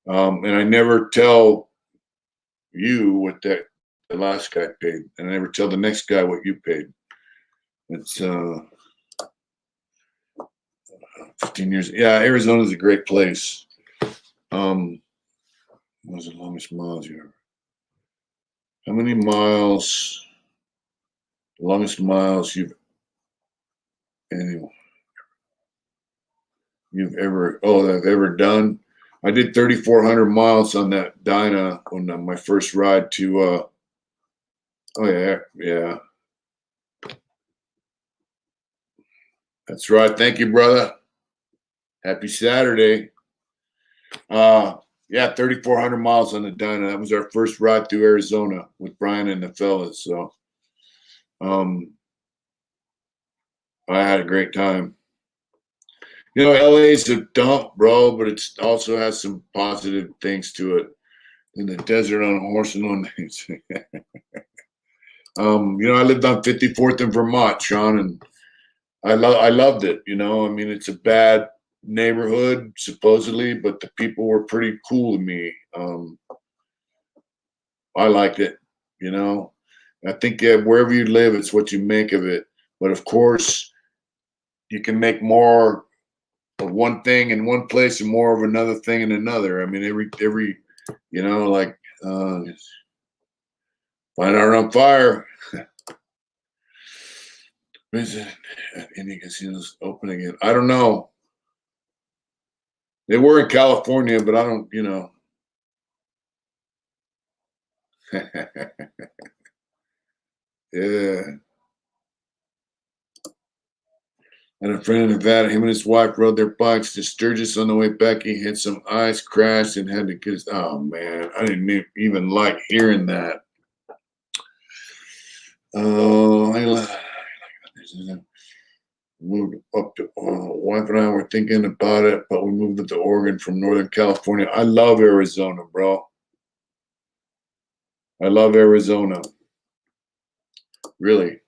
And I never tell you what the last guy paid, and I never tell the next guy what you paid. It's 15 years. Yeah, Arizona's a great place. What was the longest miles you ever? How many miles? The longest miles you've that I've ever done? I did 3,400 miles on that Dyna on my first ride to. Oh yeah. That's right. Thank you, brother. Happy Saturday. Yeah, 3,400 miles on the Dyna. That was our first ride through Arizona with Brian and the fellas. So, I had a great time. You know, LA's a dump, bro, but it also has some positive things to it. In the desert on a horse and on. You know, I lived on 54th in Vermont, Sean, and I loved it. You know, I mean, it's a bad neighborhood supposedly, but the people were pretty cool to me. I liked it. You know, I think wherever you live, it's what you make of it. But of course, you can make more of one thing in one place and more of another thing in another. I mean, every you know, like Fine Art on Fire. Is it Indian casinos open again? I don't know. They were in California, but I don't, you know. Yeah. And a friend in Nevada, him and his wife rode their bikes to Sturgis. On the way back, he hit some ice, crashed, and had to get his. Oh, man. I didn't even like hearing that. Oh, moved up to wife and I were thinking about it, but we moved up to Oregon from Northern California. I love Arizona, bro. I love Arizona. Really.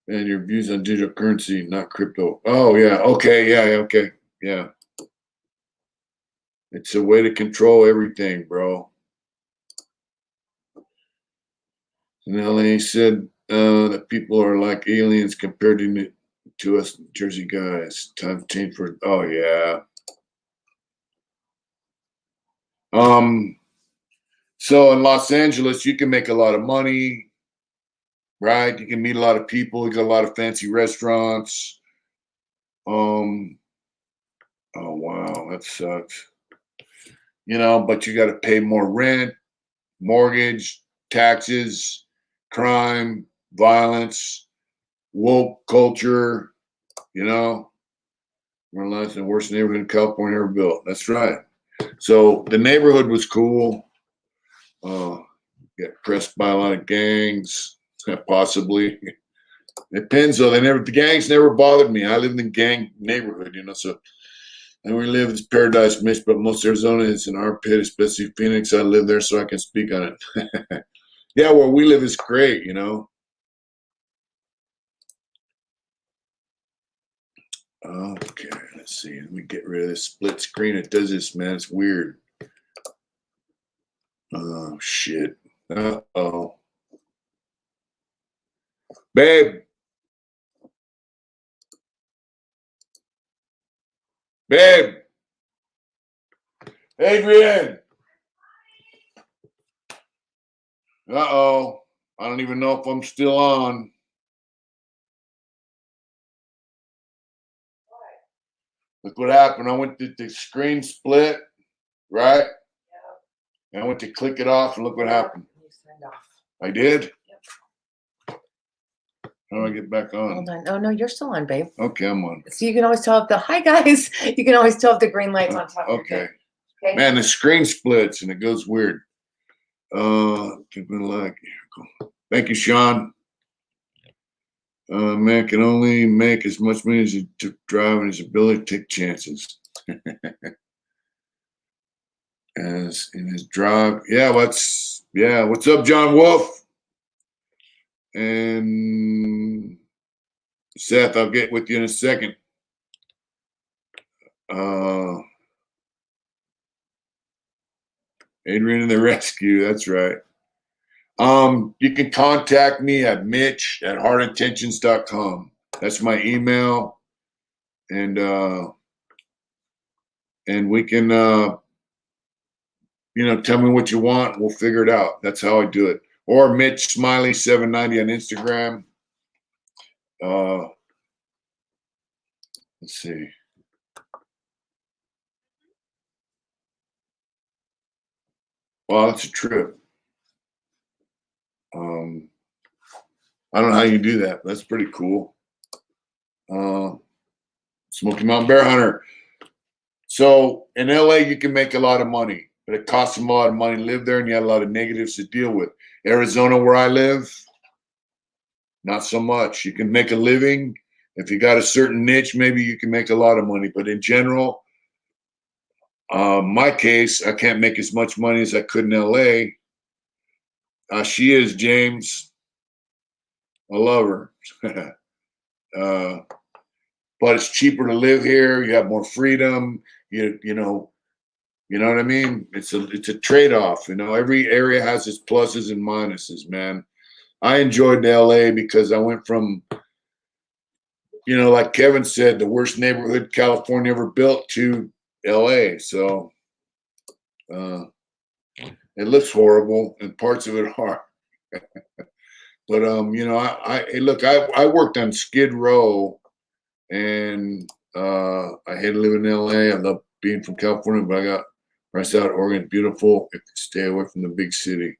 And your views on digital currency, not crypto. Oh, yeah. Okay. Yeah. Okay. Yeah. It's a way to control everything, bro. And LA said that people are like aliens compared to us Jersey guys. Time change for. Oh, yeah. So in Los Angeles, you can make a lot of money, right? You can meet a lot of people. You got a lot of fancy restaurants. Oh wow, that sucks. You know, but you got to pay more rent, mortgage, taxes, crime, violence, woke culture. You know, we're in the worst neighborhood in California ever built. That's right. So the neighborhood was cool. Got pressed by a lot of gangs, possibly. Depends though. The gangs never bothered me. I lived in gang neighborhood, you know. So and we live in paradise, Mitch, but most Arizona is an armpit, especially Phoenix. I live there, so I can speak on it. Yeah, where we live is great, you know. Okay, let's see. Let me get rid of this split screen. It does this, man. It's weird. Oh shit. Uh-oh. Babe. Babe. Adrian. Uh-oh. I don't even know if I'm still on. Look what happened. I went to the screen split, right? And I went to click it off, and look what happened. You signed off. I did? Yep. How do I get back on? Hold on. Oh no, you're still on, babe. Okay, I'm on. So you can always tell if hi guys. You can always tell if the green light's on top of your Okay. head. Okay. Man, the screen splits and it goes weird. Thank you, Sean. Man can only make as much money as he took driving his ability to take chances. As in his drive. What's up, John Wolf? And Seth, I'll get with you in a second. Adrian and the rescue, that's right. You can contact me at mitch@heartintentions.com. That's my email. And we can tell me what you want. We'll figure it out. That's how I do it. Or Mitch Smiley 790 on Instagram. Let's see. Well, it's a trip. I don't know how you do that. That's pretty cool. Smoky Mountain Bear Hunter. So in LA, you can make a lot of money, but it costs them a lot of money to live there, and you have a lot of negatives to deal with. Arizona, where I live, not so much. You can make a living. If you got a certain niche, maybe you can make a lot of money. But in general, my case, I can't make as much money as I could in LA. She is, James. I love her. But it's cheaper to live here. You have more freedom. You know what I mean? It's a trade-off. Every area has its pluses and minuses, man. I enjoyed LA because I went from, like Kevin said, the worst neighborhood California ever built to LA. So it looks horrible and parts of it are. But I worked on Skid Row, and I hate living in LA. I love being from California, but I got rest out. Oregon's beautiful. If you stay away from the big city.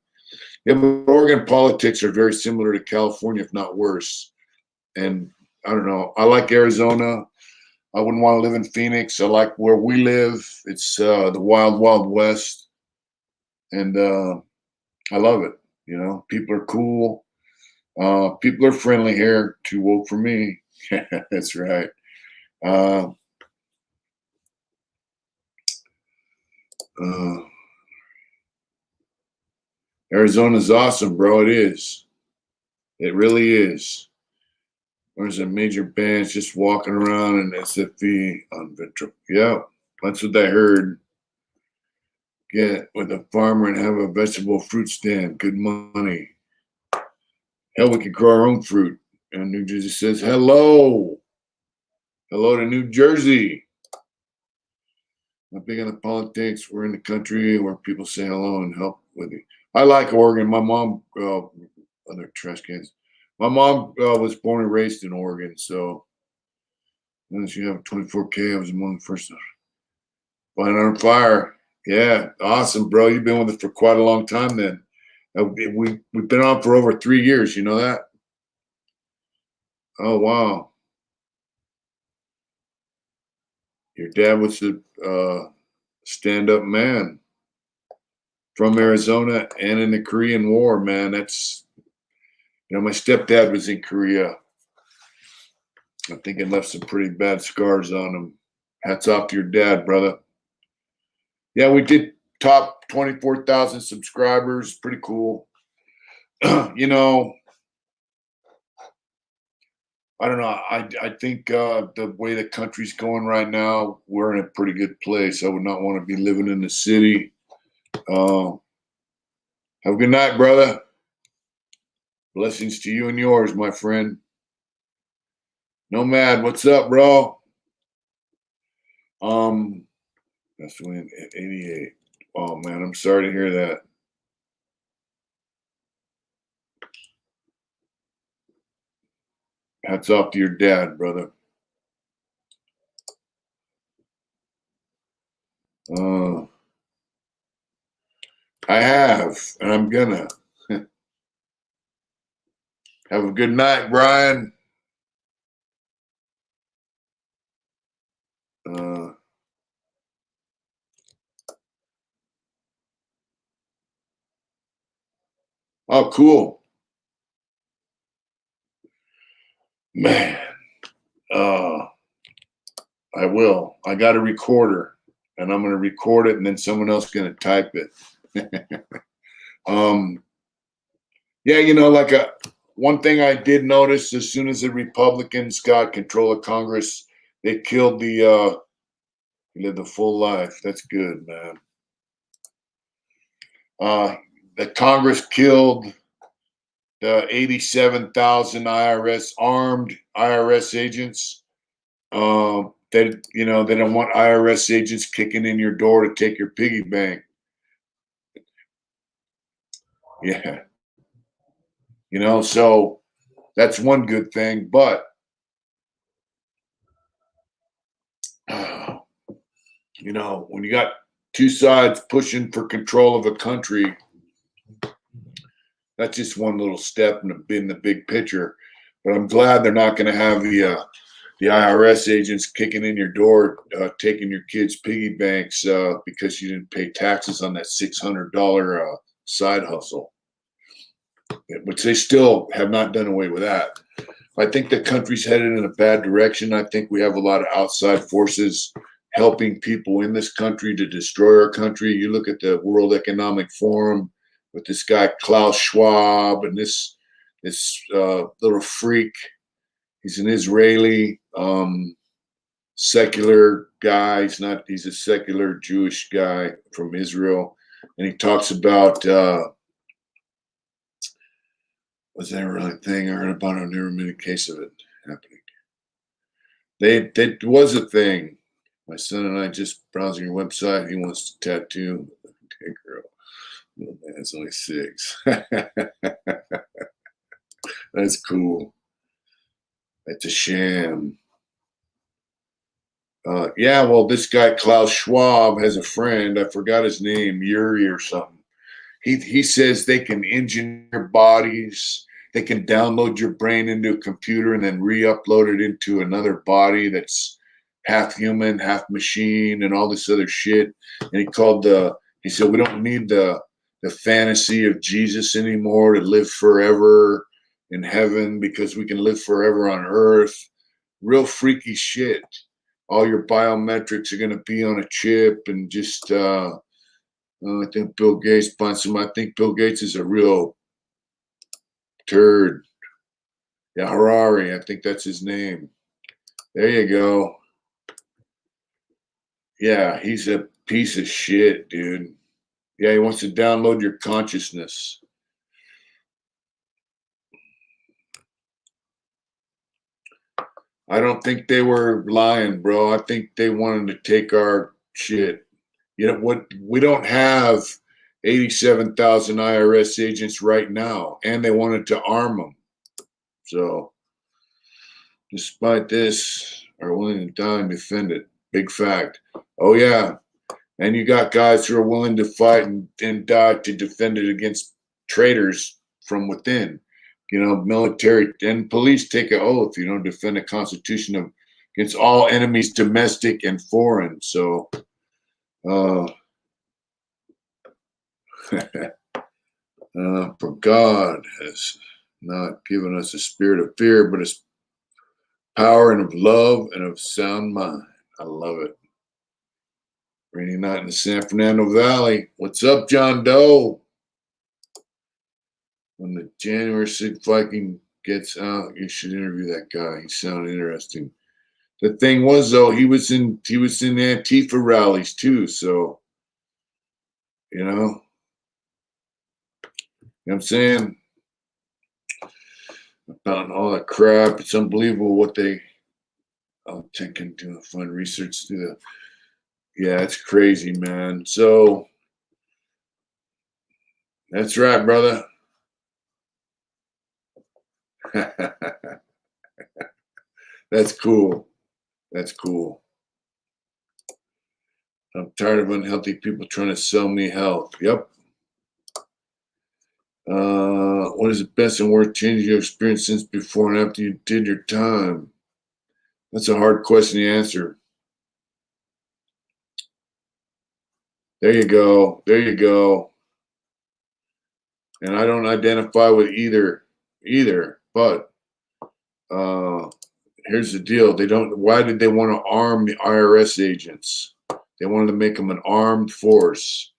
Yeah, but Oregon politics are very similar to California, if not worse. And I don't know. I like Arizona. I wouldn't want to live in Phoenix. I like where we live. It's the wild, wild west, and I love it. People are cool. People are friendly here. Too woke for me. That's right. Arizona's awesome, bro. It is. It really is. There's a major bands just walking around in SFV on Ventral. Yeah, that's what I heard. Get with a farmer and have a vegetable fruit stand. Good money. Hell, we could grow our own fruit. And New Jersey says, hello. Hello to New Jersey. Not big on the politics. We're in the country where people say hello and help with it. I like Oregon. My mom, other trash cans. My mom was born and raised in Oregon, so once you have 24K, I was among the first. Flying on fire. Yeah, awesome, bro. You've been with us for quite a long time then. We've been on for over 3 years. You know that? Oh, wow. Your dad was a stand-up man from Arizona and in the Korean War, man. That's, my stepdad was in Korea. I think it left some pretty bad scars on him. Hats off to your dad, brother. Yeah, we did top 24,000 subscribers. Pretty cool. I don't know. I think the way the country's going right now, we're in a pretty good place. I would not want to be living in the city. Have a good night, brother. Blessings to you and yours, my friend. Nomad, what's up, bro? That's when at 88. Oh man, I'm sorry to hear that. Hats off to your dad, brother. I have, and I'm gonna. Have a good night, Brian. Oh, cool. Man. I will. I got a recorder and I'm going to record it and then someone else going to type it. um, yeah, like one thing I did notice as soon as the Republicans got control of Congress, they killed he lived a full life. That's good, man. The Congress killed the 87,000 armed IRS agents. They don't want IRS agents kicking in your door to take your piggy bank. Yeah. So that's one good thing. But, when you got two sides pushing for control of a country, that's just one little step in the big picture. But I'm glad they're not going to have the IRS agents kicking in your door, taking your kids' piggy banks because you didn't pay taxes on that $600 side hustle, which they still have not done away with that. I think the country's headed in a bad direction. I think we have a lot of outside forces helping people in this country to destroy our country. You look at the World Economic Forum with this guy Klaus Schwab and this little freak. He's an Israeli secular guy. He's a secular Jewish guy from Israel. And he talks about, was that a really thing I heard about? I've never been a case of it happening. That was a thing. My son and I just browsing your website. He wants to tattoo. Okay, girl. Little man's only 6. That's cool. That's a sham. Yeah, well, this guy Klaus Schwab has a friend. I forgot his name, Yuri or something. He says they can engineer bodies. They can download your brain into a computer and then re-upload it into another body that's half human, half machine, and all this other shit. And he said we don't need the fantasy of Jesus anymore to live forever in heaven because we can live forever on earth. Real freaky shit. All your biometrics are going to be on a chip and just I think Bill Gates bunts him. I think Bill Gates is a real turd. Yeah, Harari. I think that's his name. There you go. Yeah, he's a piece of shit, dude. Yeah, he wants to download your consciousness. I don't think they were lying, bro. I think they wanted to take our shit. What we don't have 87,000 IRS agents right now, and they wanted to arm them. So, despite this, are willing to die and defend it. Big fact. Oh yeah, and you got guys who are willing to fight and die to defend it against traitors from within. Military and police take an oath. Defend the Constitution against all enemies, domestic and foreign. So. For God has not given us a spirit of fear, but a power and of love and of sound mind. I love it. Rainy night in the San Fernando Valley. What's up, John Doe? When the January 6th Viking gets out, you should interview that guy. He sounded interesting. The thing was, though, he was in Antifa rallies too. So, you know what I'm saying? About all that crap. It's unbelievable what I'll check into find research through yeah, it's crazy, man. So that's right, brother. That's cool. That's cool. I'm tired of unhealthy people trying to sell me health. Yep. What is the best and worst change you experienced since before and after you did your time? That's a hard question to answer. There you go. There you go. and I don't identify with either. But here's the deal: they don't. Why did they want to arm the IRS agents? They wanted to make them an armed force.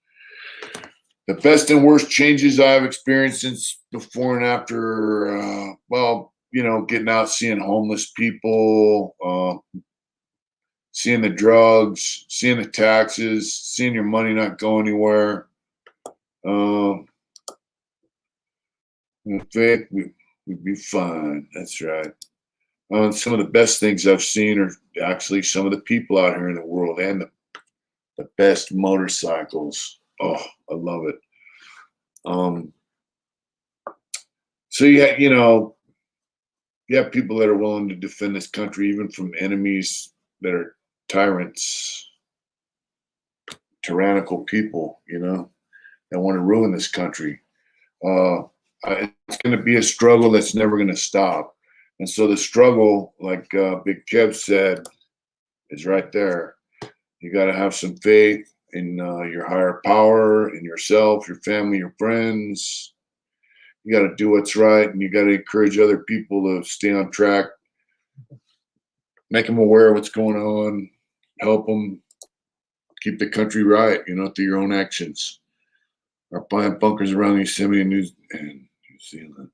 The best and worst changes I've experienced since before and after, well, getting out, seeing homeless people, seeing the drugs, seeing the taxes, seeing your money not go anywhere. In fact, we'd be fine. That's right. Some of the best things I've seen are actually some of the people out here in the world, and the best motorcycles. Oh, I love it. So yeah, you have people that are willing to defend this country even from enemies that are tyrants, tyrannical people, that want to ruin this country. It's going to be a struggle that's never going to stop. And so the struggle, like Big Kev said, is right there. You got to have some faith in your higher power, in yourself, your family, your friends. You got to do what's right, and you got to encourage other people to stay on track, make them aware of what's going on, help them keep the country right, through your own actions. Our plant bunkers around Yosemite and New Zealand.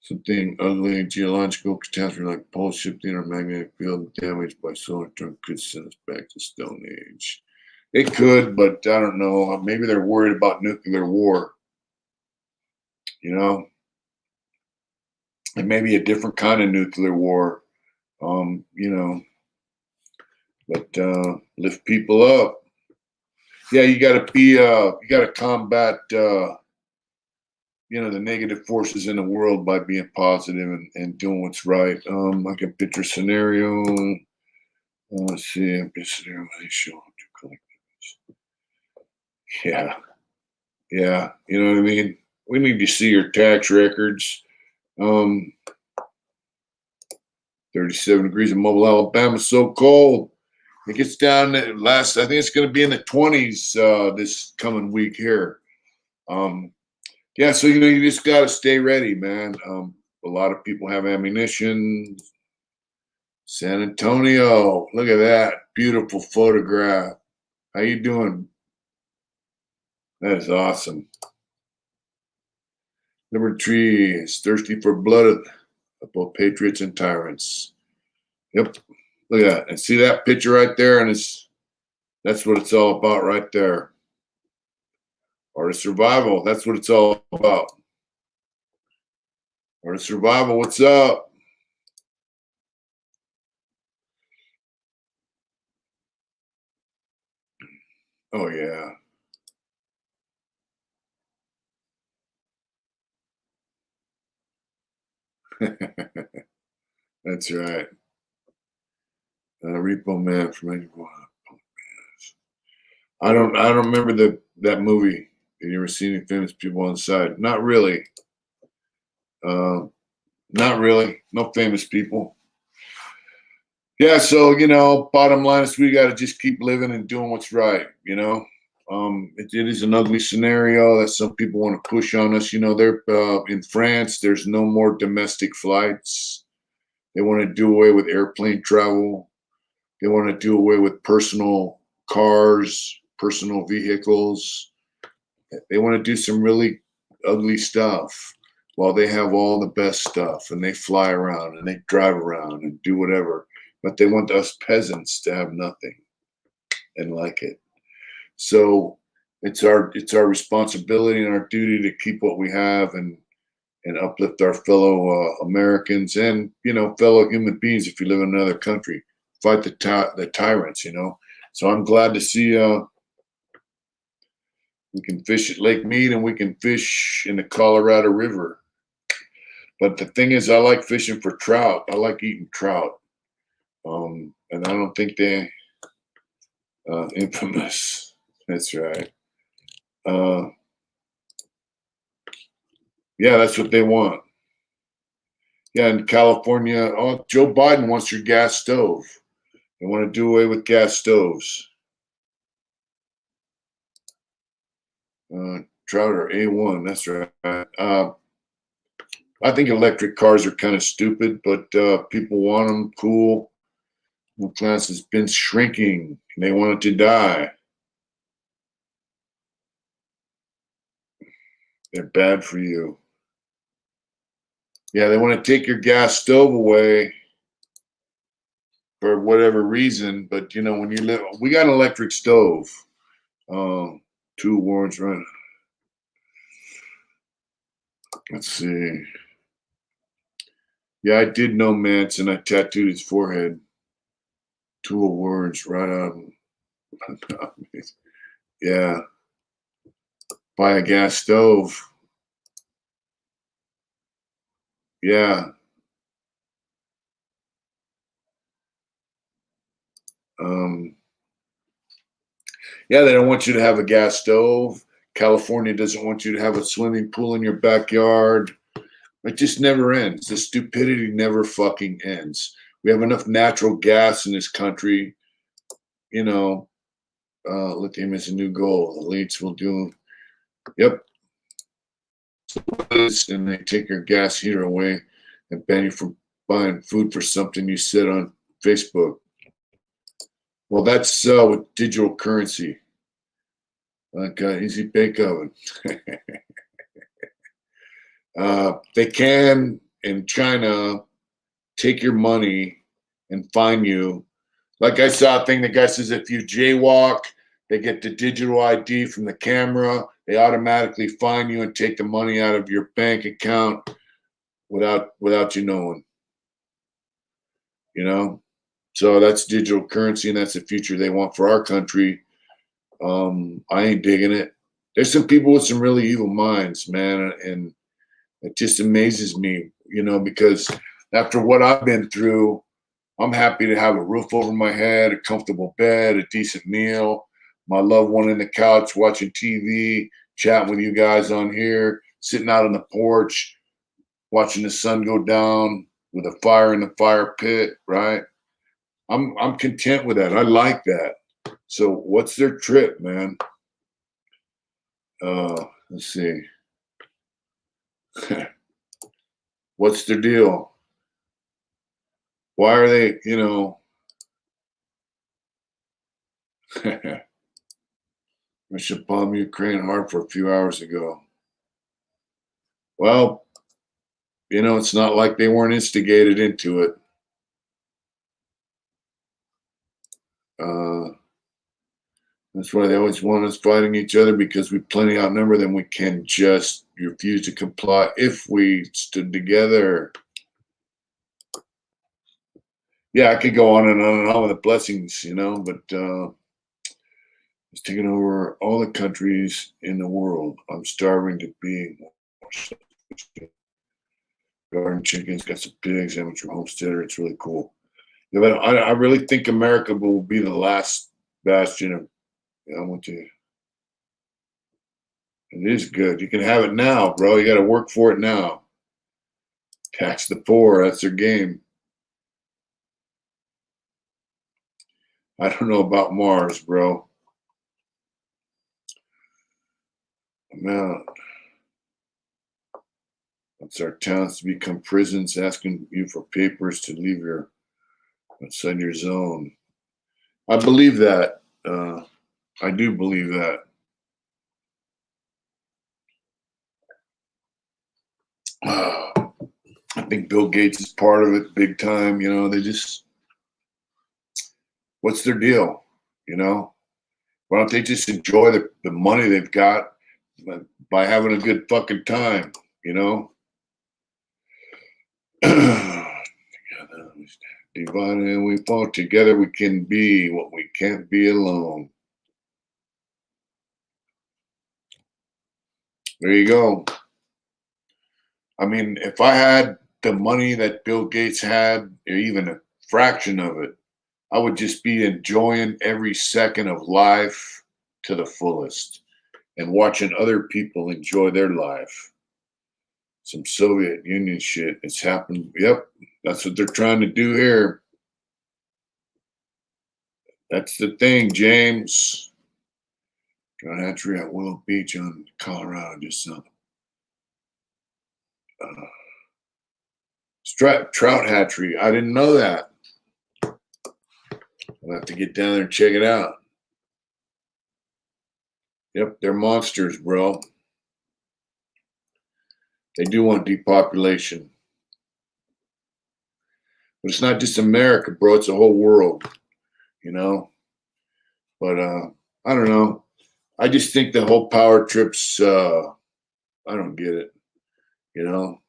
Something ugly in geological catastrophe like pole shifting or magnetic field damage by solar storm could send us back to Stone Age. It could, but I don't know. Maybe they're worried about nuclear war. It may be a different kind of nuclear war. But lift people up. Yeah, you got to combat the negative forces in the world by being positive and doing what's right. I can picture a scenario. Let's see, scenario. Yeah, you know what I mean. We need to see your tax records. 37 degrees in Mobile, Alabama. So cold. It gets down to I think it's going to be in the 20s this coming week here. Yeah, so you just got to stay ready, man. A lot of people have ammunition. San Antonio, look at that beautiful photograph. How you doing? That is awesome. Number 3 is thirsty for blood of both patriots and tyrants. Yep, look at that. And see that picture right there, and that's what it's all about right there. Art of survival. That's what it's all about. Art of survival. What's up? Oh yeah. That's right. Repo Man from Angel. I don't remember that movie. Have you ever seen any famous people on the side? Not really. Not really. No famous people. Yeah, so bottom line is we got to just keep living and doing what's right. It is an ugly scenario that some people want to push on us. They're in France. There's no more domestic flights. They want to do away with airplane travel. They want to do away with personal cars, personal vehicles. They want to do some really ugly stuff while they have all the best stuff, and they fly around and they drive around and do whatever. But they want us peasants to have nothing and like it. So it's our responsibility and our duty to keep what we have and uplift our fellow Americans and fellow human beings. If you live in another country, fight the tyrants. So I'm glad to see we can fish at Lake Mead and we can fish in the Colorado River. But the thing is, I like fishing for trout. I like eating trout. And I don't think they infamous. That's right. Yeah, that's what they want. Yeah, in California, Joe Biden wants your gas stove. They want to do away with gas stoves. Trouter A1. That's right. I think electric cars are kind of stupid, but people want them. Cool. Middle class has been shrinking. And they want it to die. They're bad for you. Yeah, they want to take your gas stove away for whatever reason. But you know, when you live, we got an electric stove. 2 awards, right? Let's see. Yeah, I did know Manson. I tattooed his forehead. 2 awards right out of him. Yeah. Buy a gas stove. Yeah. Yeah, they don't want you to have a gas stove. California doesn't want you to have a swimming pool in your backyard. It just never ends. The stupidity never fucking ends. We have enough natural gas in this country. You know, lithium is a new goal. The elites will do. Yep. And they take your gas heater away and ban you from buying food for something you said on Facebook. Well, that's with digital currency. Like easy bake oven. They can, in China, take your money and fine you. Like I saw a thing, the guy says if you jaywalk, they get the digital ID from the camera. They automatically fine you and take the money out of your bank account without you knowing. You know? So that's digital currency, and that's the future they want for our country. I ain't digging it. There's some people with some really evil minds, man, and it just amazes me, you know, because after what I've been through, I'm happy to have a roof over my head, a comfortable bed, a decent meal, my loved one in the couch watching TV, chatting with you guys on here, sitting out on the porch, watching the sun go down with a fire in the fire pit, right? I'm content with that. I like that. So what's their trip, man? Let's see. What's their deal? Why are they, you know, we should bomb Ukraine hard for a few hours ago. Well, you know, it's not like they weren't instigated into it. That's why they always want us fighting each other, because we plenty outnumber them. We can just refuse to comply if we stood together. Yeah, I could go on and on and on with the blessings, you know, but it's taking over all the countries in the world. I'm starving to be garden chickens, got some pigs, amateur homesteader. It's really cool. Yeah, but I really think America will be the last bastion of. I want to. It is good. You can have it now, bro. You got to work for it now. Tax the poor. That's their game. I don't know about Mars, bro. Man, it's our towns to become prisons, asking you for papers to leave your outside your zone. I believe that. I do believe that. I think Bill Gates is part of it big time. You know, they just, what's their deal? You know, why don't they just enjoy the money they've got by having a good fucking time? You know, divided and we fall together. We can be what we can't be alone. There you go. I mean, if I had the money that Bill Gates had, or even a fraction of it, I would just be enjoying every second of life to the fullest and watching other people enjoy their life. Some Soviet Union shit. It's happened. Yep. That's what they're trying to do here. That's the thing, James. Trout hatchery at Willow Beach on Colorado, just south. Trout hatchery. I didn't know that. I'll have to get down there and check it out. Yep, they're monsters, bro. They do want depopulation. But it's not just America, bro. It's the whole world, you know? But I don't know. I just think the whole power trips, I don't get it, you know?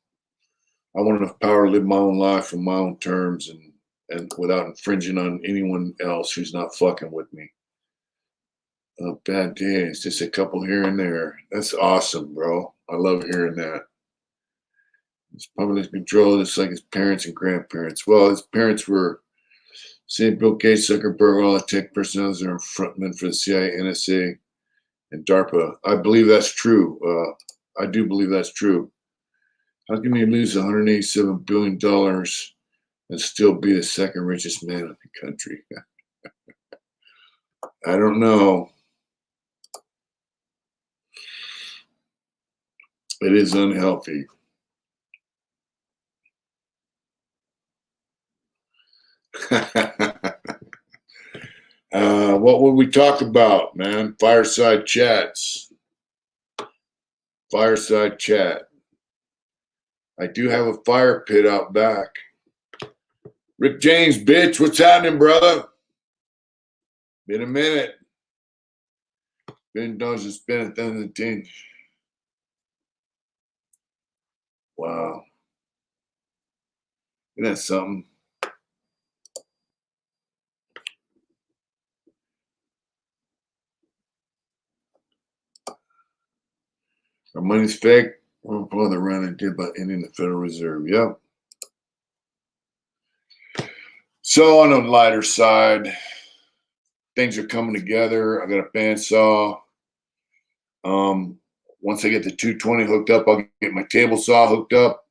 I want enough power to live my own life on my own terms and without infringing on anyone else who's not fucking with me. Bad days, just a couple here and there. That's awesome, bro. I love hearing that. His public control, just like his parents and grandparents. Well, his parents were St. Bill Gates, Zuckerberg, all the tech personnel are frontmen for the CIA, NSA, and DARPA. I believe that's true. I do believe that's true. How can you lose $187 billion and still be the second richest man in the country? I don't know. It is unhealthy. What would we talk about, man? Fireside chats. Fireside chat. I do have a fire pit out back. Rick James, bitch, what's happening, brother? Been a minute. Been dozens, been a thing. Wow. Isn't that something? Our money's fake. We're pulling the run and did by ending the Federal Reserve. Yep. So on the lighter side, things are coming together. I got a bandsaw. Once I get the 220 hooked up, I'll get my table saw hooked up.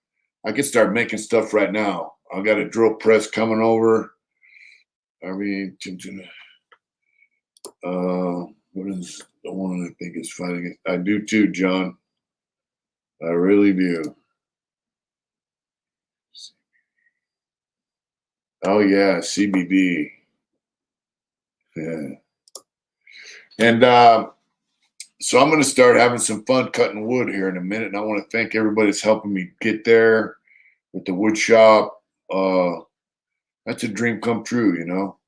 I can start making stuff right now. I got a drill press coming over. I mean, what is the one I think is fighting it? I do too, John. I really do. Oh yeah, CBD. Yeah. And so I'm going to start having some fun cutting wood here in a minute. And I want to thank everybody that's helping me get there with the wood shop. That's a dream come true, you know.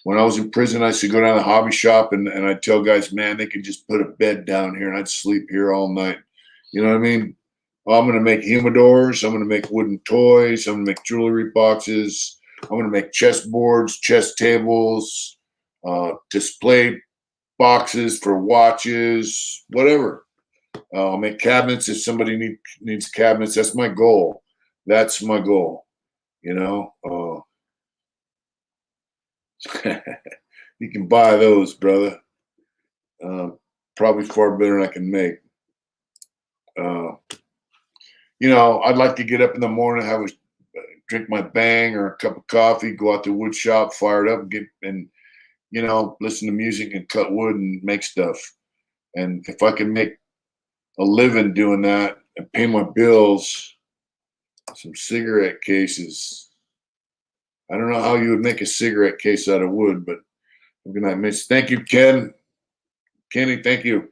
When I was in prison, I used to go down to the hobby shop and I'd tell guys, man, they could just put a bed down here and I'd sleep here all night. You know what I mean? Well, I'm going to make humidors. I'm going to make wooden toys. I'm going to make jewelry boxes. I'm going to make chessboards, chess tables, display boxes for watches, whatever. I'll make cabinets if somebody needs cabinets. That's my goal. That's my goal. You know, you can buy those, brother. Probably far better than I can make. You know, I'd like to get up in the morning, drink my bang or a cup of coffee, go out to the wood shop, fire it up, and you know, listen to music and cut wood and make stuff. And if I can make a living doing that and pay my bills, some cigarette cases. I don't know how you would make a cigarette case out of wood, but good night, Mitch. Thank you, Ken. Kenny, thank you.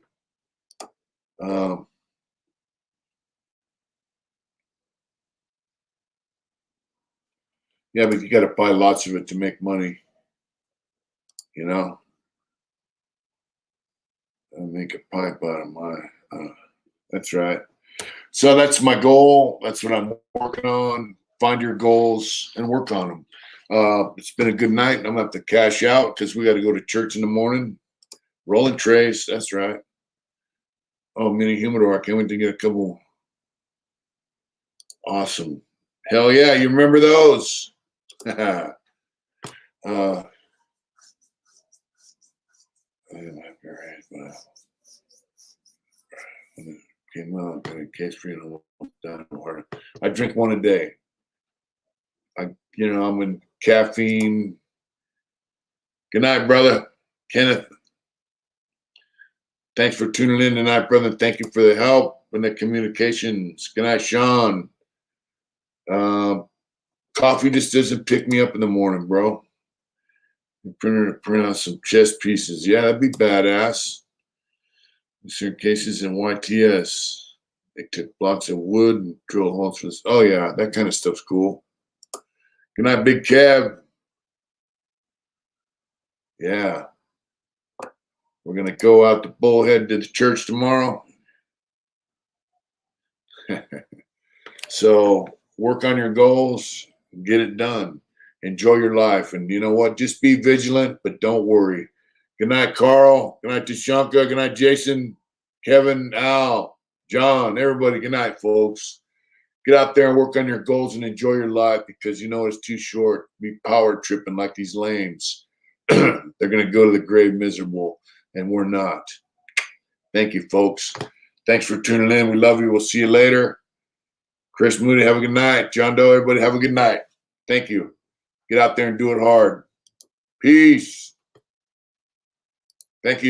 Yeah, but you got to buy lots of it to make money. You know, I make a pipe out of my. That's right. So that's my goal. That's what I'm working on. Find your goals and work on them. It's been a good night. I'm gonna have to cash out because we got to go to church in the morning. Rolling trays. That's right. Oh, mini humidor. I can't wait to get a couple. Awesome. Hell yeah. You remember those? I drink one a day. I'm in caffeine. Good night, brother. Kenneth. Thanks for tuning in tonight, brother. Thank you for the help and the communications. Good night, Sean. Coffee just doesn't pick me up in the morning, bro. Printer to print out some chess pieces. Yeah, that'd be badass. Certain cases in YTS. They took blocks of wood and drill holes for this. Oh yeah, that kind of stuff's cool. Good night, Big Cab. Yeah. We're gonna go out to Bullhead to the church tomorrow. So work on your goals, get it done. Enjoy your life. And you know what? Just be vigilant, but don't worry. Good night, Carl. Good night, Tashanka. Good night, Jason, Kevin, Al, John, everybody. Good night, folks. Get out there and work on your goals and enjoy your life, because you know it's too short. Be power tripping like these lames. They're going to go to the grave miserable, and we're not. Thank you, folks. Thanks for tuning in. We love you. We'll see you later. Chris Moody, have a good night. John Doe, everybody, have a good night. Thank you. Get out there and do it hard. Peace. Thank you.